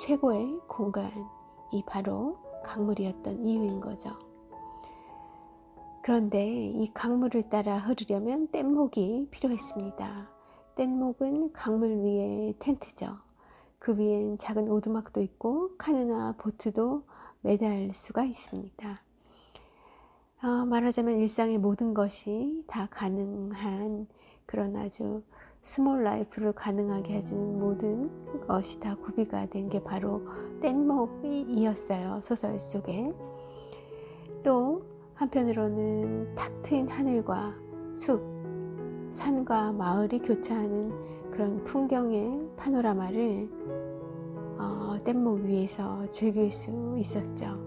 최고의 공간이 바로 강물이었던 이유인 거죠. 그런데 이 강물을 따라 흐르려면 뗏목이 필요했습니다. 뗏목은 강물 위의 텐트죠. 그 위엔 작은 오두막도 있고 카누나 보트도 매달 수가 있습니다. 말하자면 일상의 모든 것이 다 가능한 그런 아주 스몰 라이프를 가능하게 해주는 모든 것이 다 구비가 된 게 바로 뗏목이었어요. 소설 속에. 또 한편으로는 탁 트인 하늘과 숲, 산과 마을이 교차하는 그런 풍경의 파노라마를 뗏목 위에서 즐길 수 있었죠.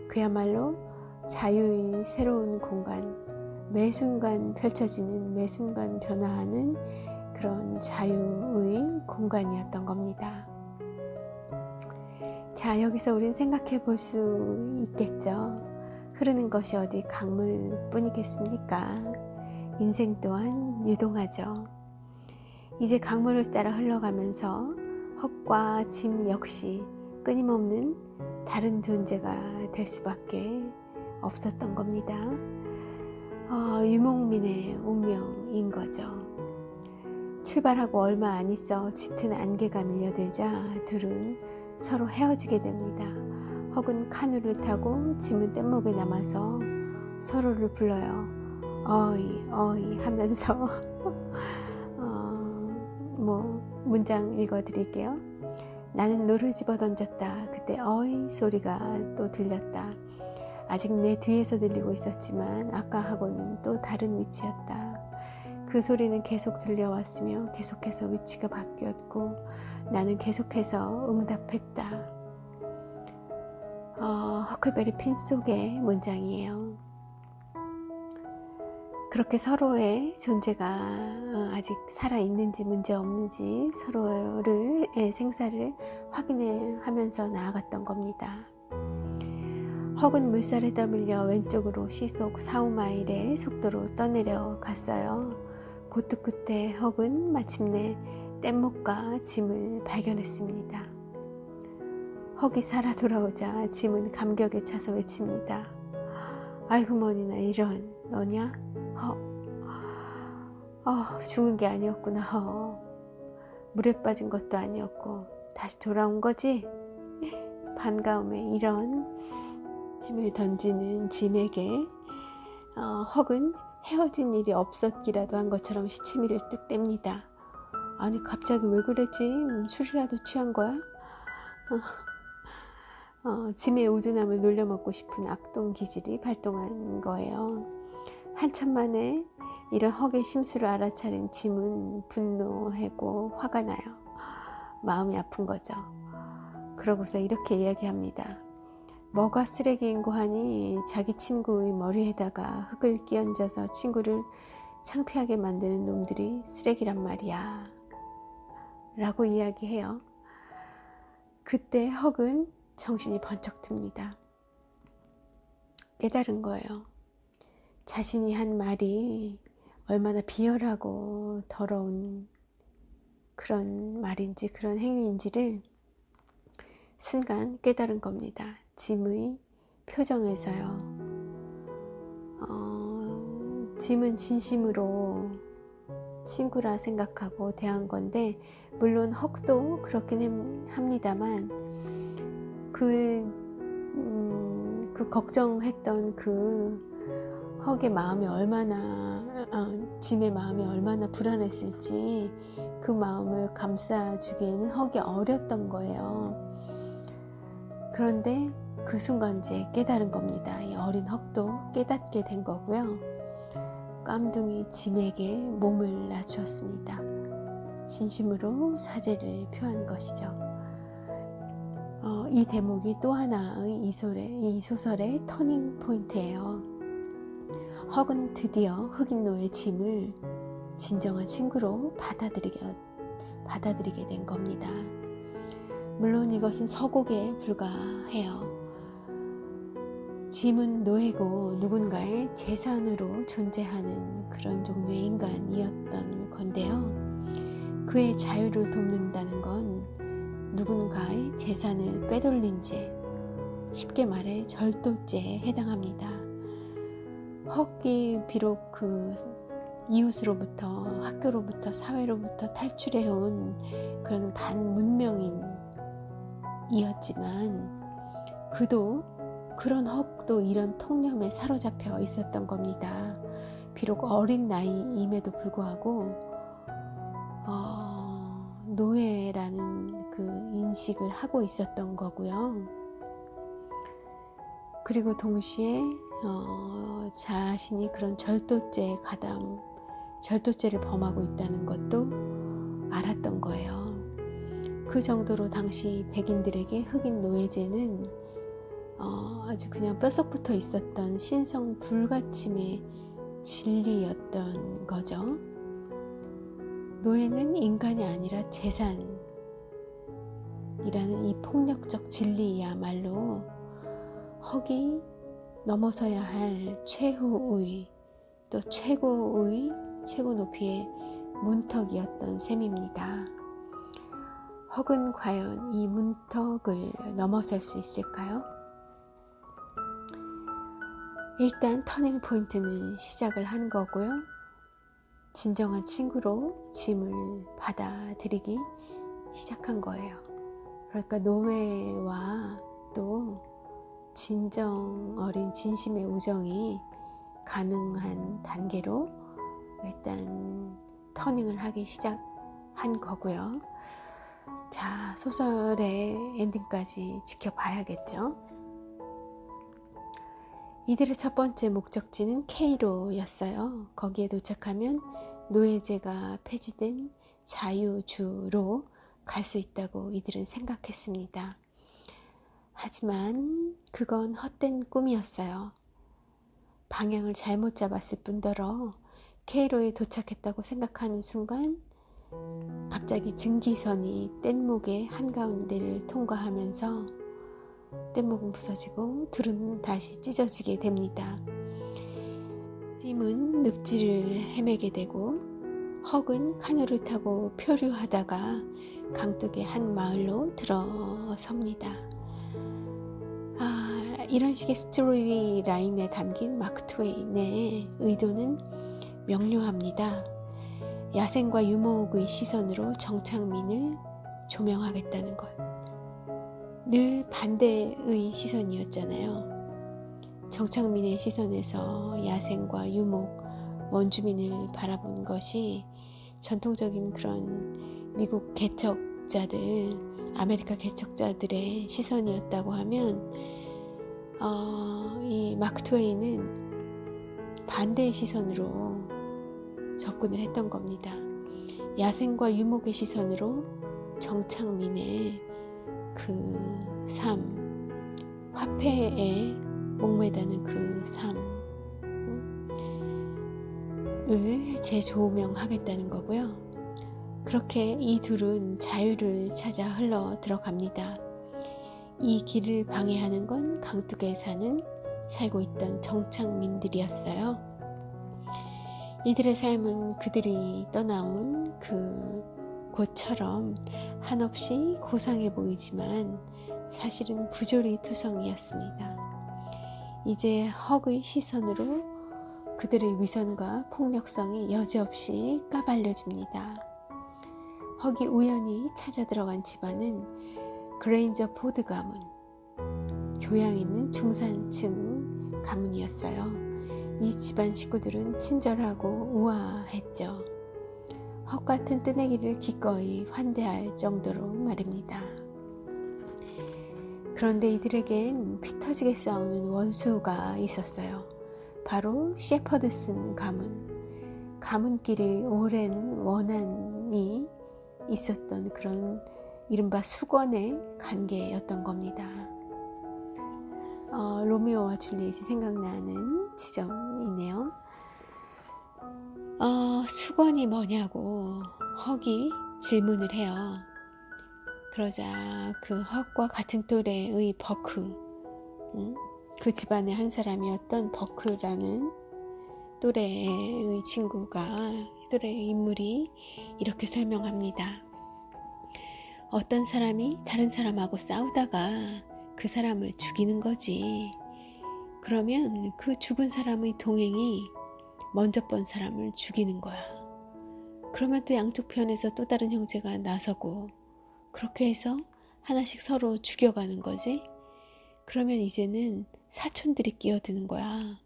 그야말로 자유의 새로운 공간, 매 순간 펼쳐지는, 매 순간 변화하는 그런 자유의 공간이었던 겁니다. 자, 여기서 우린 생각해 볼 수 있겠죠. 흐르는 것이 어디 강물뿐이겠습니까? 인생 또한 유동하죠. 이제 강물을 따라 흘러가면서 헉과 짐 역시 끊임없는 다른 존재가 될 수밖에 없었던 겁니다. 유목민의 운명인 거죠. 출발하고 얼마 안 있어 짙은 안개가 밀려들자 둘은 서로 헤어지게 됩니다. 헉은 카누를 타고 짐은 뗏목에 남아서 서로를 불러요. 어이 어이 하면서 문장 읽어드릴게요. 나는 노를 집어던졌다. 그때 어이 소리가 또 들렸다. 아직 내 뒤에서 들리고 있었지만 아까하고는 또 다른 위치였다. 그 소리는 계속 들려왔으며 계속해서 위치가 바뀌었고 나는 계속해서 응답했다. 허클베리 핀 속의 문장이에요. 그렇게 서로의 존재가 아직 살아있는지 문제없는지 서로의 생사를 확인하면서 나아갔던 겁니다. 헉은 물살에 떠밀려 왼쪽으로 시속 4-5마일의 속도로 떠내려 갔어요. 고투 끝에 헉은 마침내 뗏목과 짐을 발견했습니다. 헉이 살아 돌아오자 짐은 감격에 차서 외칩니다. 아이고 머니나 이런 너냐? 죽은 게 아니었구나. 물에 빠진 것도 아니었고 다시 돌아온 거지? 반가움에 이런 짐을 던지는 짐에게 헉은 헤어진 일이 없었기라도 한 것처럼 시치미를 뜩 뗍니다. 아니 갑자기 왜 그래 짐? 술이라도 취한 거야? 짐의 우둔함을 놀려먹고 싶은 악동 기질이 발동한 거예요. 한참 만에 이런 헉의 심수를 알아차린 짐은 분노하고 화가 나요. 마음이 아픈 거죠. 그러고서 이렇게 이야기합니다. 뭐가 쓰레기인고 하니 자기 친구의 머리에다가 흙을 끼얹어서 친구를 창피하게 만드는 놈들이 쓰레기란 말이야 라고 이야기해요. 그때 헉은 정신이 번쩍 듭니다. 깨달은 거예요. 자신이 한 말이 얼마나 비열하고 더러운 그런 말인지 그런 행위인지를 순간 깨달은 겁니다. 짐의 표정에서요. 짐은 진심으로 친구라 생각하고 대한 건데 물론 헉도 그렇긴 합니다만 그 걱정했던 그 헉의 마음이 얼마나 짐의 마음이 얼마나 불안했을지 그 마음을 감싸주기에는 헉이 어렸던 거예요. 그런데 그 순간 이제 깨달은 겁니다. 이 어린 헉도 깨닫게 된 거고요. 깜둥이 짐에게 몸을 낮추었습니다. 진심으로 사죄를 표한 것이죠. 이 대목이 또 하나의 이 소설의 터닝 포인트예요. 헉은 드디어 흑인노의 짐을 진정한 친구로 받아들이게 된 겁니다. 물론 이것은 서곡에 불과해요. 짐은 노예고 누군가의 재산으로 존재하는 그런 종류의 인간이었던 건데요. 그의 자유를 돕는다는 건 누군가의 재산을 빼돌린 죄, 쉽게 말해 절도죄에 해당합니다. 헉이 비록 그 이웃으로부터 학교로부터 사회로부터 탈출해온 그런 반문명인이었지만 그도 그런 헉도 이런 통념에 사로잡혀 있었던 겁니다. 비록 어린 나이임에도 불구하고 노예라는 그 인식을 하고 있었던 거고요. 그리고 동시에 자신이 그런 절도죄를 범하고 있다는 것도 알았던 거예요. 그 정도로 당시 백인들에게 흑인 노예제는 아주 그냥 뼛속부터 있었던 신성 불가침의 진리였던 거죠. 노예는 인간이 아니라 재산이라는 이 폭력적 진리야말로 헉이 넘어서야 할 최후의 또 최고 높이의 문턱이었던 셈입니다. 헉은 과연 이 문턱을 넘어설 수 있을까요? 일단 터닝 포인트는 시작을 한 거고요. 진정한 친구로 짐을 받아들이기 시작한 거예요. 그러니까 노예와 또 진정 어린 진심의 우정이 가능한 단계로 일단 터닝을 하기 시작한 거고요. 자, 소설의 엔딩까지 지켜봐야겠죠. 이들의 첫 번째 목적지는 케이로였어요. 거기에 도착하면 노예제가 폐지된 자유주로 갈 수 있다고 이들은 생각했습니다. 하지만 그건 헛된 꿈이었어요. 방향을 잘못 잡았을 뿐더러 케이로에 도착했다고 생각하는 순간 갑자기 증기선이 뗏목의 한가운데를 통과하면서 뗏목은 부서지고 둘은 다시 찢어지게 됩니다. 팀은 늪지를 헤매게 되고 헉은 카누를 타고 표류하다가 강둑의 한 마을로 들어섭니다. 이런 식의 스토리 라인에 담긴 마크 트웨인의 의도는 명료합니다. 야생과 유목의 시선으로 정착민을 조명하겠다는 것. 늘 반대의 시선이었잖아요. 정착민의 시선에서 야생과 유목, 원주민을 바라본 것이 전통적인 그런 미국 개척자들, 아메리카 개척자들의 시선이었다고 하면 이 마크 트웨인은 반대의 시선으로 접근을 했던 겁니다. 야생과 유목의 시선으로 정착민의 그 삶, 화폐에 목매다는 그 삶을 재조명하겠다는 거고요. 그렇게 이 둘은 자유를 찾아 흘러 들어갑니다. 이 길을 방해하는 건 강둑에 살고 있던 정착민들이었어요. 이들의 삶은 그들이 떠나온 그 곳처럼 한없이 고상해 보이지만 사실은 부조리 투성이었습니다. 이제 헉의 시선으로 그들의 위선과 폭력성이 여지없이 까발려집니다. 헉이 우연히 찾아 들어간 집안은 그레인저 포드 가문, 교양 있는 중산층 가문이었어요. 이 집안 식구들은 친절하고 우아했죠. 헉 같은 뜨내기를 기꺼이 환대할 정도로 말입니다. 그런데 이들에겐 피 터지게 싸우는 원수가 있었어요. 바로 셰퍼드슨 가문. 가문끼리 오랜 원한이 있었던 그런 이른바 수건의 관계였던 겁니다. 로미오와 줄리엣이 생각나는 지점이네요. 수건이 뭐냐고 헉이 질문을 해요. 그러자 그 헉과 같은 또래의 버크, 그 집안의 한 사람이었던 버크라는 또래의 친구가, 또래의 인물이 이렇게 설명합니다. 어떤 사람이 다른 사람하고 싸우다가 그 사람을 죽이는 거지. 그러면 그 죽은 사람의 동행이 먼저 본 사람을 죽이는 거야. 그러면 또 양쪽 편에서 또 다른 형제가 나서고 그렇게 해서 하나씩 서로 죽여가는 거지. 그러면 이제는 사촌들이 끼어드는 거야.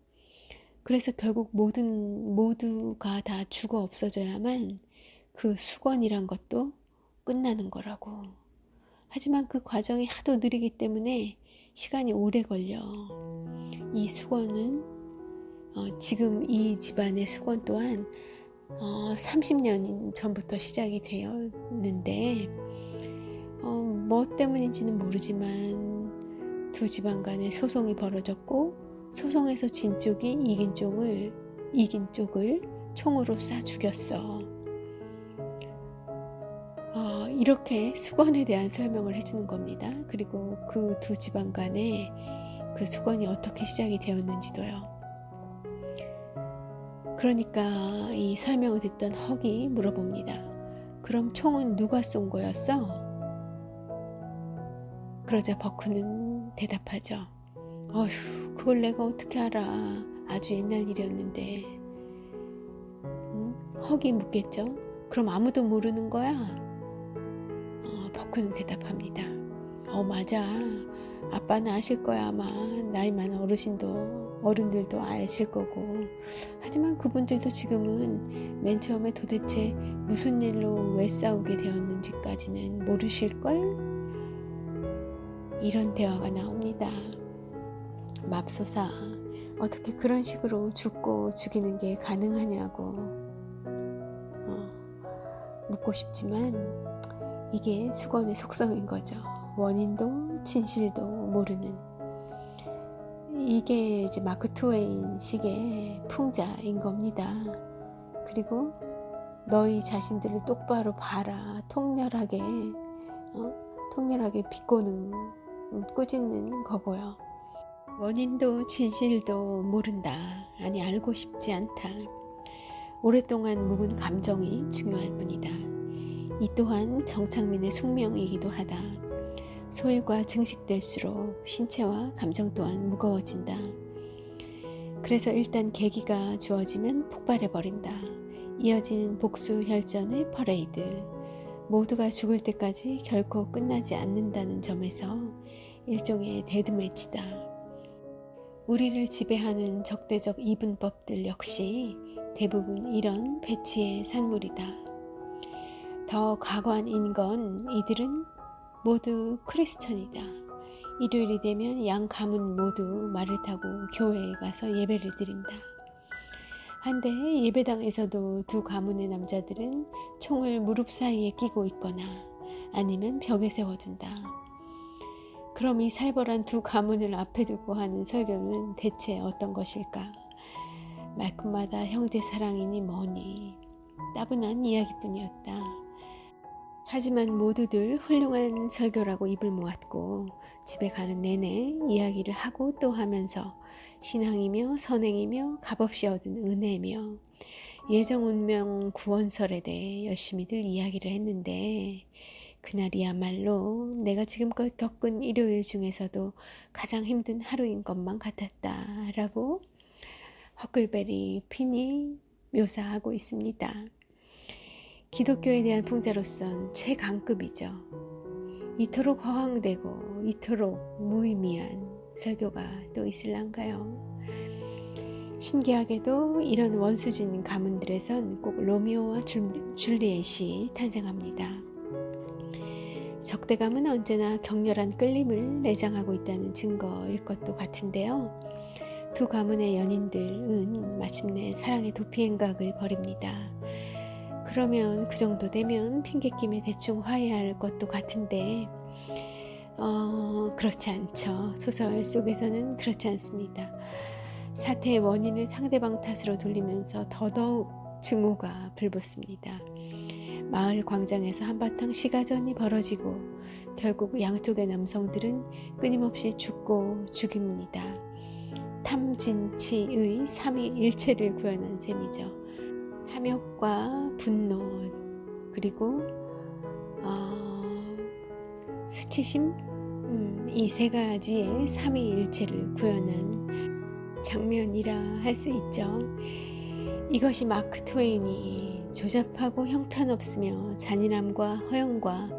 그래서 결국 모두가 다 죽어 없어져야만 그 수건이란 것도 끝나는 거라고. 하지만 그 과정이 하도 느리기 때문에 시간이 오래 걸려. 이 수건은 지금 이 집안의 수건 또한 30년 전부터 시작이 되었는데 뭐 때문인지는 모르지만 두 집안 간에 소송이 벌어졌고 소송에서 진 쪽이 이긴 쪽을 총으로 쏴 죽였어. 이렇게 수건에 대한 설명을 해주는 겁니다. 그리고 그 두 집안 간에 그 수건이 어떻게 시작이 되었는지도요. 그러니까 이 설명을 듣던 헉이 물어봅니다. 그럼 총은 누가 쏜 거였어? 그러자 버크는 대답하죠. 어휴, 그걸 내가 어떻게 알아. 아주 옛날 일이었는데. 헉이 묻겠죠. 그럼 아무도 모르는 거야? 버크는 대답합니다. 맞아. 아빠는 아실 거야. 아마 나이 많은 어른들도 아실 거고. 하지만 그분들도 지금은 맨 처음에 도대체 무슨 일로 왜 싸우게 되었는지까지는 모르실걸? 이런 대화가 나옵니다. 맙소사, 어떻게 그런 식으로 죽고 죽이는 게 가능하냐고 묻고 싶지만 이게 수건의 속성인 거죠. 원인도 진실도 모르는, 이게 이제 마크 트웨인 식의 풍자인 겁니다. 그리고 너희 자신들을 똑바로 봐라, 통렬하게 비꼬는, 꾸짖는 거고요. 원인도 진실도 모른다, 아니 알고 싶지 않다. 오랫동안 묵은 감정이 중요할 뿐이다. 이 또한 정창민의 숙명이기도 하다. 소유가 증식될수록 신체와 감정 또한 무거워진다. 그래서 일단 계기가 주어지면 폭발해버린다. 이어지는 복수혈전의 퍼레이드, 모두가 죽을 때까지 결코 끝나지 않는다는 점에서 일종의 데드매치다. 우리를 지배하는 적대적 이분법들 역시 대부분 이런 배치의 산물이다. 더 가관인 건 이들은 모두 크리스천이다. 일요일이 되면 양 가문 모두 말을 타고 교회에 가서 예배를 드린다. 한데 예배당에서도 두 가문의 남자들은 총을 무릎 사이에 끼고 있거나 아니면 벽에 세워둔다. 그럼 이 살벌한 두 가문을 앞에 두고 하는 설교는 대체 어떤 것일까? 말끝마다 형제 사랑이니 뭐니 따분한 이야기뿐이었다. 하지만 모두들 훌륭한 설교라고 입을 모았고 집에 가는 내내 이야기를 하고 또 하면서 신앙이며 선행이며 값없이 얻은 은혜며 예정운명 구원설에 대해 열심히들 이야기를 했는데, 그날이야말로 내가 지금껏 겪은 일요일 중에서도 가장 힘든 하루인 것만 같았다라고 허클베리 핀이 묘사하고 있습니다. 기독교에 대한 풍자로선 최강급이죠. 이토록 허황되고 이토록 무의미한 설교가 또 있을란가요? 신기하게도 이런 원수진 가문들에선 꼭 로미오와 줄리엣이 탄생합니다. 적대감은 언제나 격렬한 끌림을 내장하고 있다는 증거일 것도 같은데요. 두 가문의 연인들은 마침내 사랑의 도피행각을 벌입니다. 그러면 그 정도 되면 핑계김에 대충 화해할 것도 같은데 그렇지 않죠. 소설 속에서는 그렇지 않습니다. 사태의 원인을 상대방 탓으로 돌리면서 더더욱 증오가 불붙습니다. 마을 광장에서 한바탕 시가전이 벌어지고 결국 양쪽의 남성들은 끊임없이 죽고 죽입니다. 탐진치의 삼위일체를 구현한 셈이죠. 탐욕과 분노, 그리고 수치심, 이 세 가지의 삼위일체를 구현한 장면이라 할 수 있죠. 이것이 마크 트웨인이 조잡하고 형편없으며 잔인함과 허영과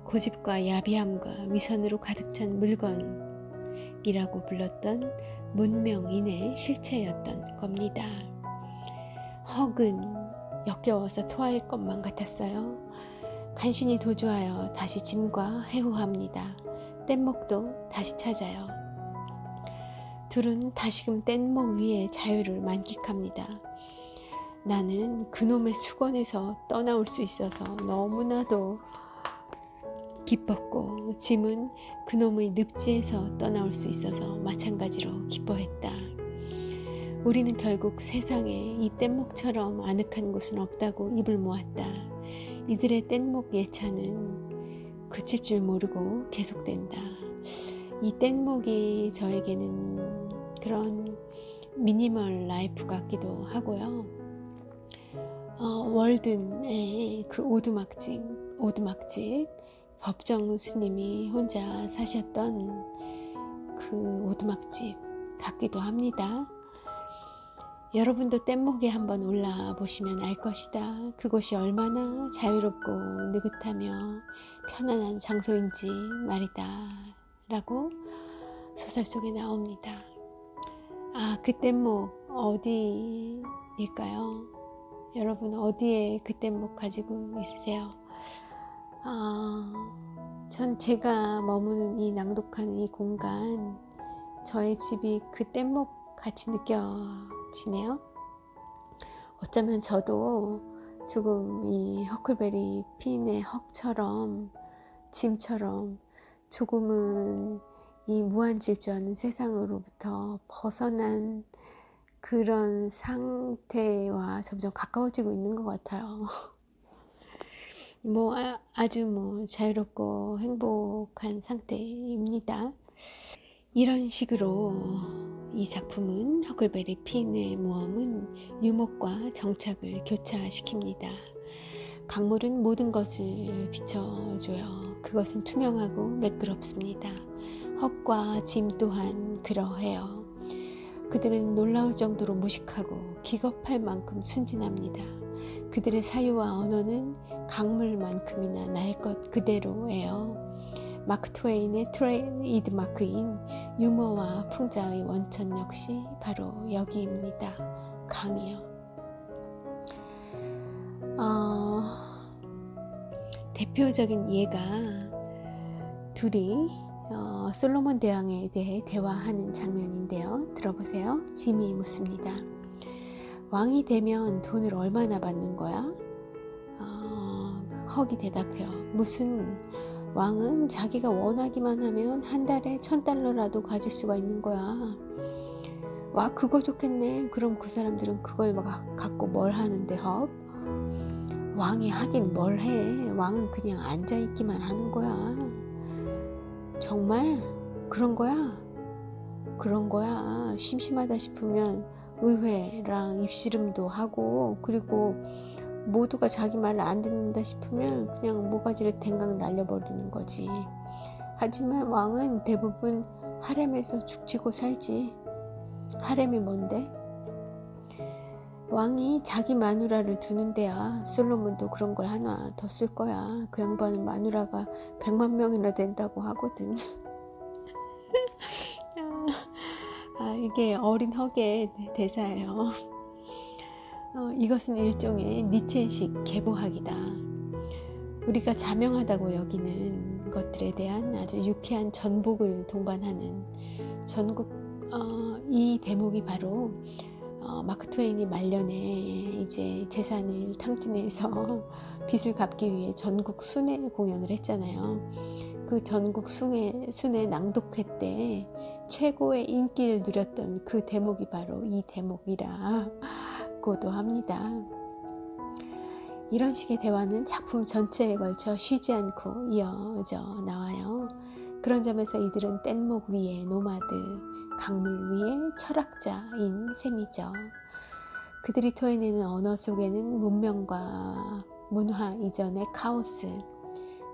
고집과 야비함과 위선으로 가득 찬 물건이라고 불렀던 문명인의 실체였던 겁니다. 헉은 역겨워서 토할 것만 같았어요. 간신히 도주하여 다시 짐과 해후합니다. 뗏목도 다시 찾아요. 둘은 다시금 뗏목 위에 자유를 만끽합니다. 나는 그놈의 수건에서 떠나올 수 있어서 너무나도 기뻤고, 짐은 그놈의 늪지에서 떠나올 수 있어서 마찬가지로 기뻐했다. 우리는 결국 세상에 이 뗏목처럼 아늑한 곳은 없다고 입을 모았다. 이들의 뗏목 예차는 그칠 줄 모르고 계속된다. 이 뗏목이 저에게는 그런 미니멀 라이프 같기도 하고요. 월든의 그 오두막집 법정 스님이 혼자 사셨던 그 오두막집 같기도 합니다. 여러분도 뗏목에 한번 올라보시면 알 것이다. 그곳이 얼마나 자유롭고 느긋하며 편안한 장소인지 말이다. 라고 소설 속에 나옵니다. 그 뗏목 어디일까요? 여러분 어디에 그 뗏목 가지고 있으세요? 전 제가 머무는 이 낭독하는 이 공간, 저의 집이 그 뗏목 같이 느껴지네요. 어쩌면 저도 조금 이 허클베리 핀의 헉처럼, 짐처럼 조금은 이 무한질주하는 세상으로부터 벗어난 그런 상태와 점점 가까워지고 있는 것 같아요. 아주 자유롭고 행복한 상태입니다. 이런 식으로 이 작품은 허클베리 핀의 모험은 유목과 정착을 교차시킵니다. 강물은 모든 것을 비춰줘요. 그것은 투명하고 매끄럽습니다. 헉과 짐 또한 그러해요. 그들은 놀라울 정도로 무식하고 기겁할 만큼 순진합니다. 그들의 사유와 언어는 강물만큼이나 날 것 그대로예요. 마크 트웨인의 트레이드 마크인 유머와 풍자의 원천 역시 바로 여기입니다. 강이요. 대표적인 예가 둘이 솔로몬 대왕에 대해 대화하는 장면인데요. 들어보세요. 짐이 묻습니다. 왕이 되면 돈을 얼마나 받는 거야? 헉이 대답해요. 무슨 왕은 자기가 원하기만 하면 한 달에 1,000달러라도 가질 수가 있는 거야. 와, 그거 좋겠네. 그럼 그 사람들은 그걸 갖고 뭘 하는데, 헉? 왕이 하긴 뭘 해. 왕은 그냥 앉아있기만 하는 거야. 정말? 그런 거야? 그런 거야. 심심하다 싶으면 의회랑 입씨름도 하고, 그리고 모두가 자기 말을 안 듣는다 싶으면 그냥 모가지를 댕강 날려버리는 거지. 하지만 왕은 대부분 하렘에서 죽치고 살지. 하렘이 뭔데? 왕이 자기 마누라를 두는 데야. 솔로몬도 그런 걸 하나 더 쓸 거야. 그 양반은 마누라가 100만 명이나 된다고 하거든. 이게 어린 헉의 대사예요. 이것은 일종의 니체식 계보학이다. 우리가 자명하다고 여기는 것들에 대한 아주 유쾌한 전복을 동반하는 이 대목이 바로 마크 트웨인이 말년에 이제 재산을 탕진해서 빚을 갚기 위해 전국 순회 공연을 했잖아요. 그 전국 순회 낭독회 때 최고의 인기를 누렸던 그 대목이 바로 이 대목이라고도 합니다. 이런 식의 대화는 작품 전체에 걸쳐 쉬지 않고 이어져 나와요. 그런 점에서 이들은 뗏목 위의 노마드, 강물 위의 철학자인 셈이죠. 그들이 토해내는 언어 속에는 문명과 문화 이전의 카오스,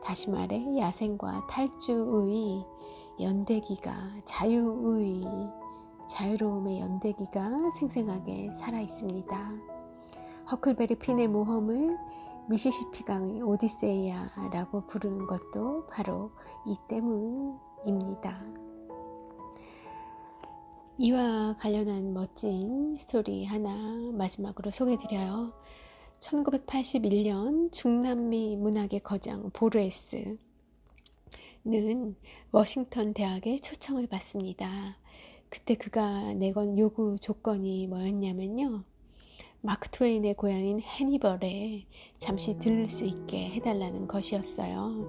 다시 말해 야생과 탈주의 연대기가, 자유로움의 연대기가 생생하게 살아있습니다. 허클베리 핀의 모험을 미시시피강의 오디세이아라고 부르는 것도 바로 이 때문입니다. 이와 관련한 멋진 스토리 하나 마지막으로 소개드려요. 1981년 중남미 문학의 거장 보르헤스는 워싱턴 대학에 초청을 받습니다. 그때 그가 내건 요구 조건이 뭐였냐면요. 마크 트웨인의 고향인 해니벌에 잠시 들를 수 있게 해달라는 것이었어요.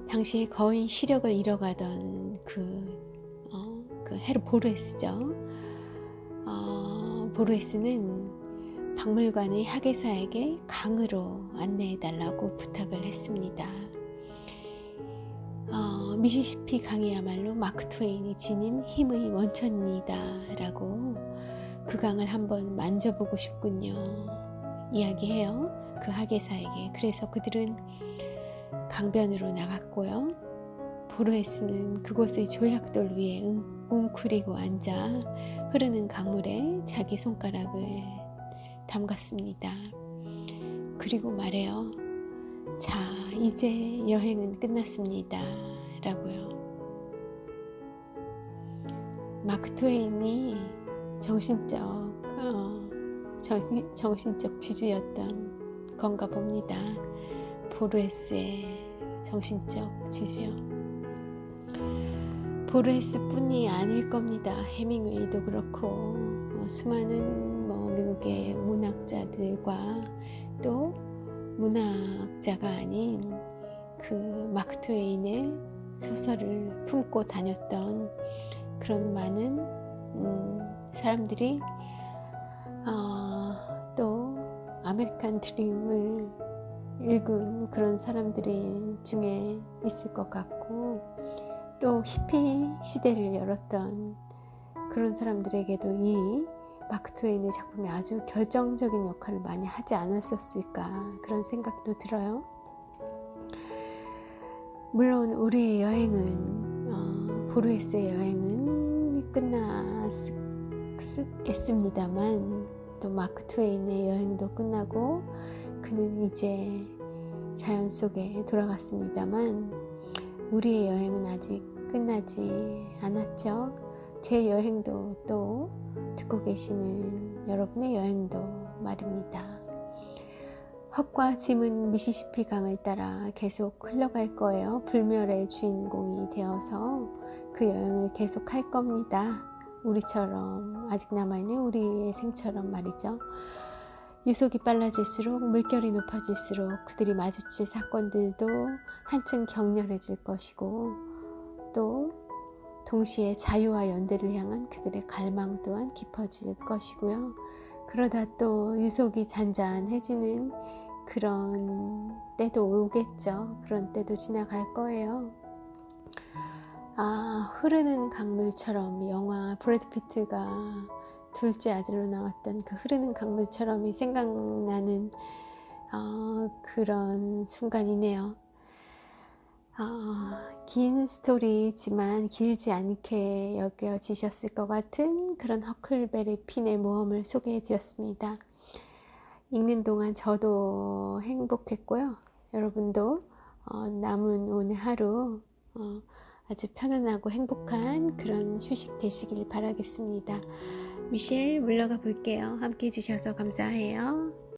당시에 거의 시력을 잃어가던 보르헤스죠. 보르헤스는 박물관의 학예사에게 강으로 안내해달라고 부탁을 했습니다. 미시시피 강이야말로 마크 트웨인이 지닌 힘의 원천이다 라고 그 강을 한번 만져보고 싶군요 이야기해요. 그 학예사에게. 그래서 그들은 강변으로 나갔고요. 보르헤스는 그곳의 조약돌 위에 웅크리고 앉아 흐르는 강물에 자기 손가락을 담갔습니다. 그리고 말해요. 자, 이제 여행은 끝났습니다. 라고요. 마크 트웨인이 정신적 지주였던 건가 봅니다. 보르헤스의 정신적 지주요. 보르헤스뿐이 아닐 겁니다. 해밍웨이도 그렇고 수많은 미국의 문학자들과 또 문학자가 아닌 그 마크 트웨인의 소설을 품고 다녔던 그런 많은 사람들이 또 아메리칸 드림을 읽은 그런 사람들이 중에 있을 것 같고, 또 히피 시대를 열었던 그런 사람들에게도 이 마크 트웨인의 작품이 아주 결정적인 역할을 많이 하지 않았었을까, 그런 생각도 들어요. 물론 우리의 여행은 보르헤스의 여행은 끝났겠습니다만, 또 마크 트웨인의 여행도 끝나고 그는 이제 자연 속에 돌아갔습니다만, 우리의 여행은 아직 끝나지 않았죠. 제 여행도 또 듣고 계시는 여러분의 여행도 말입니다. 헛과 짐은 미시시피 강을 따라 계속 흘러갈 거예요. 불멸의 주인공이 되어서 그 여행을 계속 할 겁니다. 우리처럼, 아직 남아있는 우리의 생처럼 말이죠. 유속이 빨라질수록, 물결이 높아질수록 그들이 마주칠 사건들도 한층 격렬해질 것이고, 또 동시에 자유와 연대를 향한 그들의 갈망 또한 깊어질 것이고요. 그러다 또 유속이 잔잔해지는 그런 때도 오겠죠. 그런 때도 지나갈 거예요. 흐르는 강물처럼, 영화 브래드 피트가 둘째 아들로 나왔던 그 흐르는 강물처럼이 생각나는 그런 순간이네요. 긴 스토리지만 길지 않게 여겨지셨을 것 같은 그런 허클베리 핀의 모험을 소개해 드렸습니다. 읽는 동안 저도 행복했고요. 여러분도 남은 오늘 하루 아주 편안하고 행복한 그런 휴식 되시길 바라겠습니다. 미셸 물러가 볼게요. 함께 해주셔서 감사해요.